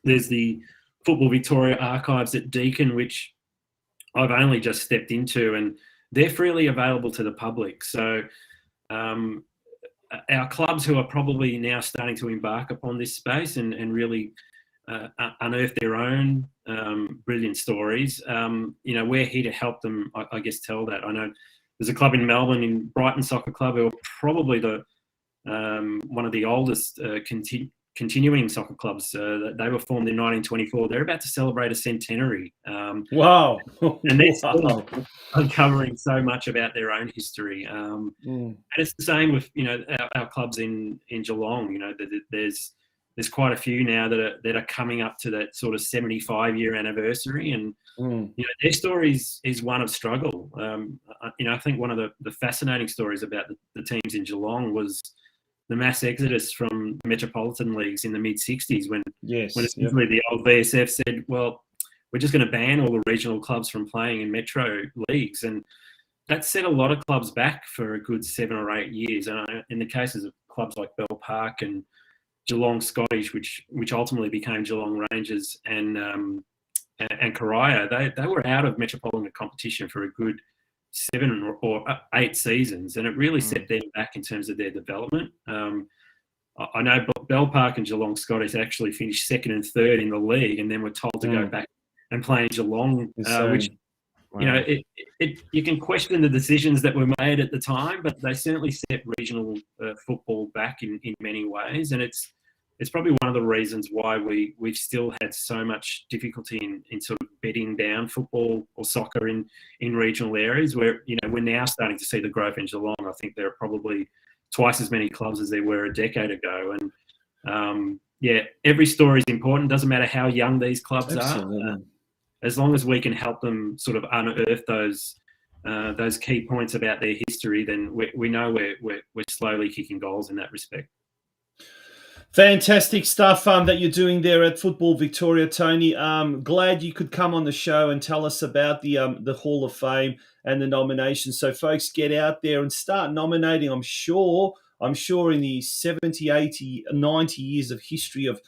There's the Football Victoria archives at Deakin, which I've only just stepped into, and they're freely available to the public. So our clubs who are probably now starting to embark upon this space and really unearth their own brilliant stories, we're here to help them, I guess, tell that. I know there's a club in Melbourne, in Brighton Soccer Club, who are probably one of the oldest continuing soccer clubs. They were formed in 1924. They're about to celebrate a centenary. Wow. And they're still uncovering so much about their own history. And it's the same with, our clubs in Geelong. There's quite a few now that are coming up to that sort of 75-year anniversary, and their story is one of struggle. I think one of the fascinating stories about the teams in Geelong was the mass exodus from metropolitan leagues in the mid-60s when essentially the old VSF said, well, we're just going to ban all the regional clubs from playing in metro leagues. And that set a lot of clubs back for a good 7 or 8 years. And in the cases of clubs like Bell Park and Geelong Scottish, which ultimately became Geelong Rangers, and Corio, they were out of metropolitan competition for a good 7 or 8 seasons, and it really set them back in terms of their development. I know Bell Park and Geelong Scottish actually finished second and third in the league, and then were told to go back and play in Geelong, which you can question the decisions that were made at the time, but they certainly set regional football back in many ways, and it's probably one of the reasons why we've still had so much difficulty in sort of bedding down football or soccer in regional areas where, we're now starting to see the growth in Geelong. I think there are probably twice as many clubs as there were a decade ago. And every story is important. Doesn't matter how young these clubs are. As long as we can help them sort of unearth those key points about their history, then we know we're slowly kicking goals in that respect. Fantastic stuff that you're doing there at Football Victoria, Tony. Glad you could come on the show and tell us about the Hall of Fame and the nominations. So folks, get out there and start nominating. I'm sure in the 70, 80, 90 years of history of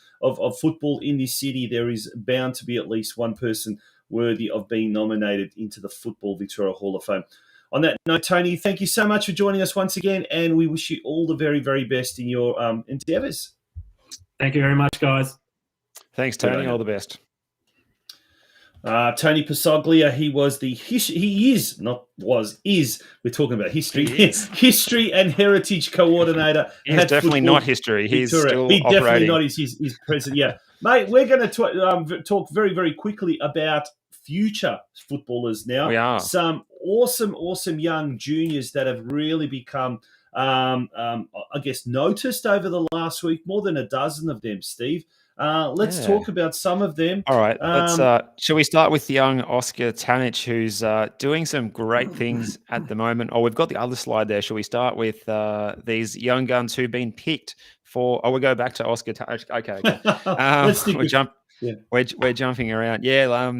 football in this city, there is bound to be at least one person worthy of being nominated into the Football Victoria Hall of Fame. On that note, Tony, thank you so much for joining us once again, and we wish you all the very, very best in your endeavours. Thank you very much, guys. Thanks, Tony. All the best. Tony Persoglia, we're talking about history. History and Heritage Coordinator. He's definitely not history. He's still operating. Definitely not. He's president. Yeah. Mate, we're going to talk very, very quickly about future footballers now. We are. Some awesome young juniors that have really become, I guess, noticed over the last week, more than a dozen of them, Steve. Let's talk about some of them. All right. Shall we start with young Oscar Tanich, who's doing some great things at the moment? We've got the other slide there. Shall we start with these young guns who've been picked for? We'll go back to Oscar Tanich. Okay. We're jumping around. Yeah.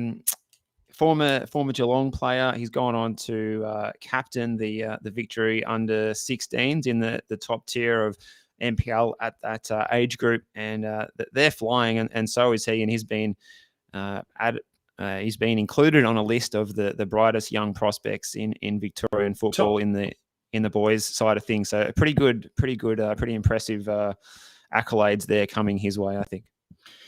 Former Geelong player. He's gone on to captain the Victory under 16s in the top tier of NPL at that age group, and they're flying, and so is he. And he's been included on a list of the brightest young prospects in Victorian football in the boys side of things. So pretty impressive accolades there coming his way, I think.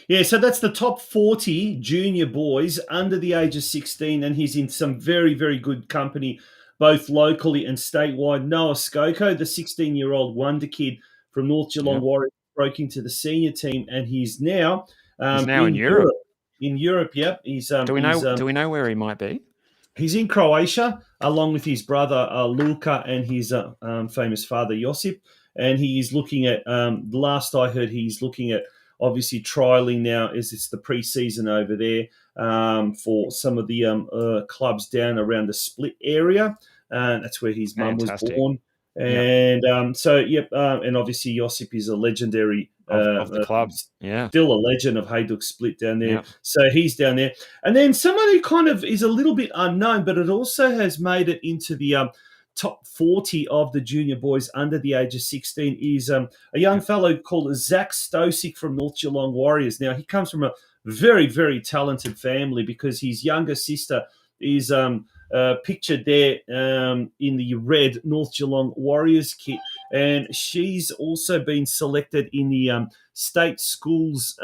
Yeah, so that's the top 40 junior boys under the age of 16, and he's in some very, very good company, both locally and statewide. Noah Skoko, the 16-year-old wonder kid from North Geelong Yep. Warriors, broke into the senior team, and he's now in Europe. In Europe, yep. He's Do we know where he might be? he's in Croatia, along with his brother Luka and his famous father Josip. And he is looking at, the last I heard, he's looking at obviously trialing now, as it's the pre-season over there, for some of the clubs down around the Split area. That's where his mum was born. And and obviously Josip is a legendary of the club. Yeah. Still a legend of Hajduk Split down there. Yep. So he's down there. And then someone who kind of is a little bit unknown, but it also has made it into the top 40 of the junior boys under the age of 16 is a young fellow called Zach Stosic from North Geelong Warriors. Now, he comes from a very, very talented family because his younger sister is pictured there in the red North Geelong Warriors kit. And she's also been selected in the State Schools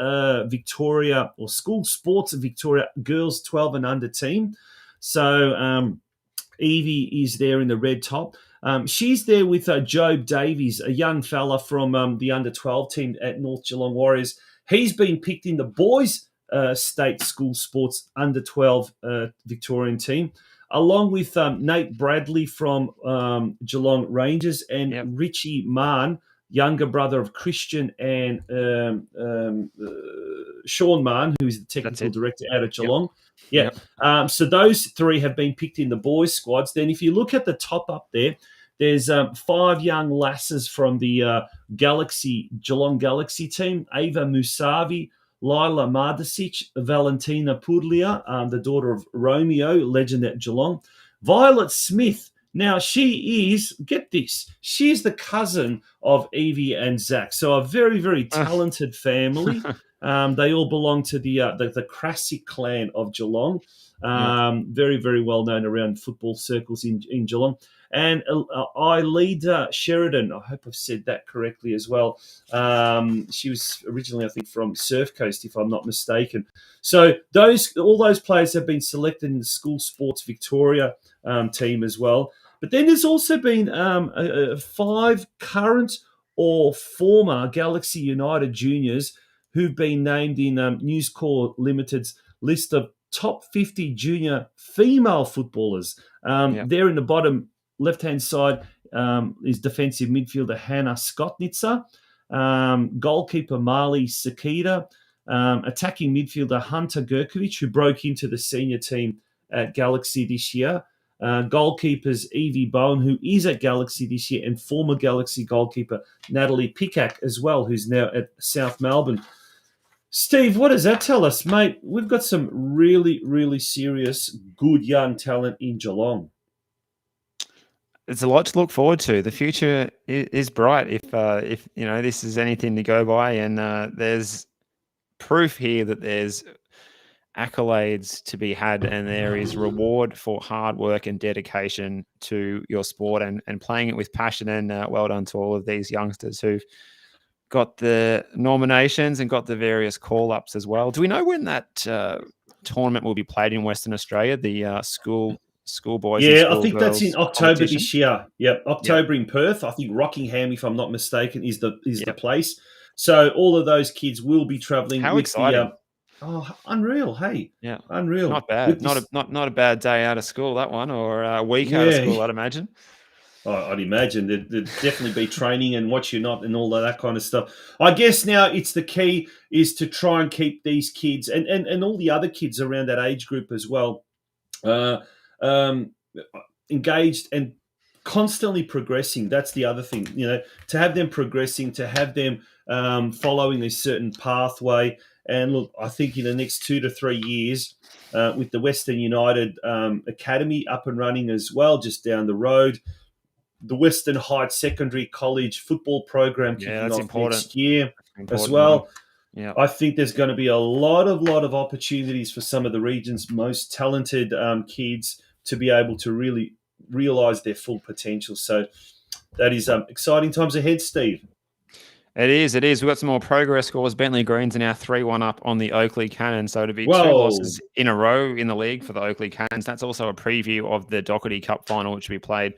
Victoria, or School Sports Victoria Girls 12 and Under team. So Evie is there in the red top. She's there with Job Davies, a young fella from the under 12 team at North Geelong Warriors. He's been picked in the boys' state school sports under 12 Victorian team, along with Nate Bradley from Geelong Rangers and Richie Mann, younger brother of Christian and Sean Mann, who is the technical director out of Geelong. So those three have been picked in the boys' squads. Then if you look at the top up there, there's 5 young lasses from the Geelong Galaxy team: Ava Musavi, Lila Mardasic, Valentina Pudlia, the daughter of Romeo, legend at Geelong. Violet Smith. Now, she is, get this, she's the cousin of Evie and Zach. So a very, very talented family. They all belong to the Crassick clan of Geelong. Very, very well known around football circles in Geelong. And Ilida Sheridan, I hope I've said that correctly as well. She was originally, I think, from Surf Coast, if I'm not mistaken. So all those players have been selected in the School Sports Victoria team as well. But then there's also been 5 current or former Galaxy United juniors who've been named in News Corp Limited's list of top 50 junior female footballers. There in the bottom left-hand side is defensive midfielder Hannah Skotnitzer, goalkeeper Marley Sakita, attacking midfielder Hunter Gurkovic, who broke into the senior team at Galaxy this year, goalkeepers Evie Bowen, who is at Galaxy this year, and former Galaxy goalkeeper Natalie Pickak as well, who's now at South Melbourne. Steve, what does that tell us, mate? We've got some really, really serious, good young talent in Geelong. It's a lot to look forward to. The future is bright if this is anything to go by, and there's proof here that there's accolades to be had, and there is reward for hard work and dedication to your sport and playing it with passion. And well done to all of these youngsters who've got the nominations and got the various call-ups as well. Do we know when that tournament will be played in Western Australia, the schoolboys? Yeah, I think that's in October this year. Yep, October in Perth. I think Rockingham, if I'm not mistaken, is the place. So all of those kids will be travelling. How exciting! Unreal! Hey, unreal. Not bad. Not a bad day out of school, that one, or a week out of school, I'd imagine. I'd imagine there'd definitely be training and what you're not and all of that kind of stuff. I guess now it's the key is to try and keep these kids and all the other kids around that age group as well engaged and constantly progressing. That's the other thing, to have them progressing, to have them following a certain pathway. And look, I think in the next 2 to 3 years, with the Western United Academy up and running as well, just down the road, the Western Heights Secondary College football program kicking off next year as well. Yeah, I think there's going to be a lot of opportunities for some of the region's most talented kids to be able to really realise their full potential. So that is exciting times ahead, Steve. It is. We've got some more progress scores. Bentley Greens are now 3-1 up on the Oakley Cannons. So to be 2 losses in a row in the league for the Oakley Cannons. That's also a preview of the Doherty Cup final, which will be played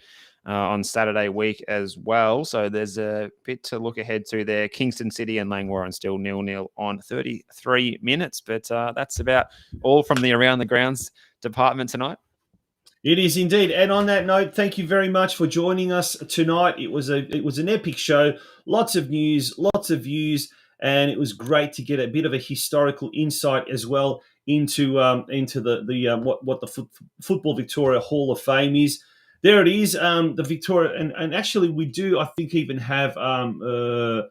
on Saturday week as well. So there's a bit to look ahead to there. Kingston City and Langwarrin still 0-0 on 33 minutes. But that's about all from the Around the Grounds department tonight. It is indeed. And on that note, thank you very much for joining us tonight. It was an epic show. Lots of news, lots of views, and it was great to get a bit of a historical insight as well into what the Football Victoria Hall of Fame is. There it is, the Victoria, and actually we do, I think, even have the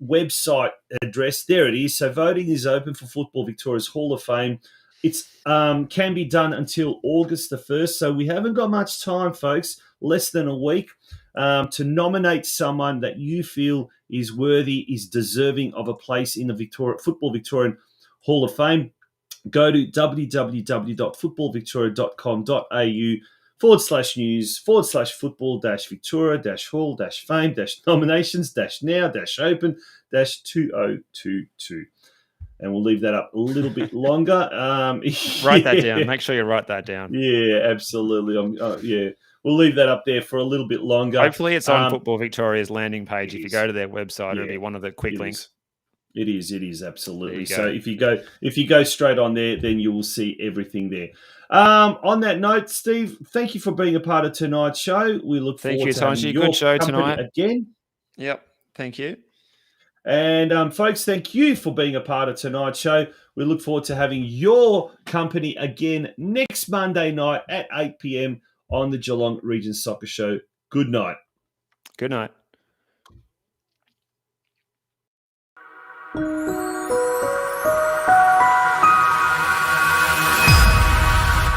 website address. There it is. So voting is open for Football Victoria's Hall of Fame. It's can be done until August the 1st, so we haven't got much time, folks, less than a week, to nominate someone that you feel is worthy, is deserving of a place in the Football Victorian Hall of Fame. Go to www.footballvictoria.com.au/news/football-victoria-hall-fame-nominations-now-open-2022. And we'll leave that up a little bit longer. Write that down. Make sure you write that down. Yeah, absolutely. We'll leave that up there for a little bit longer. Hopefully it's on Football Victoria's landing page. If you go to their website, it'll be one of the quick links. It is absolutely. So if you go straight on there, then you will see everything there. On that note, Steve, thank you for being a part of tonight's show. We look forward to having your Good show company tonight again. Yep, thank you. And folks, thank you for being a part of tonight's show. We look forward to having your company again next Monday night at 8 p.m. on the Geelong Region Soccer Show. Good night. Good night.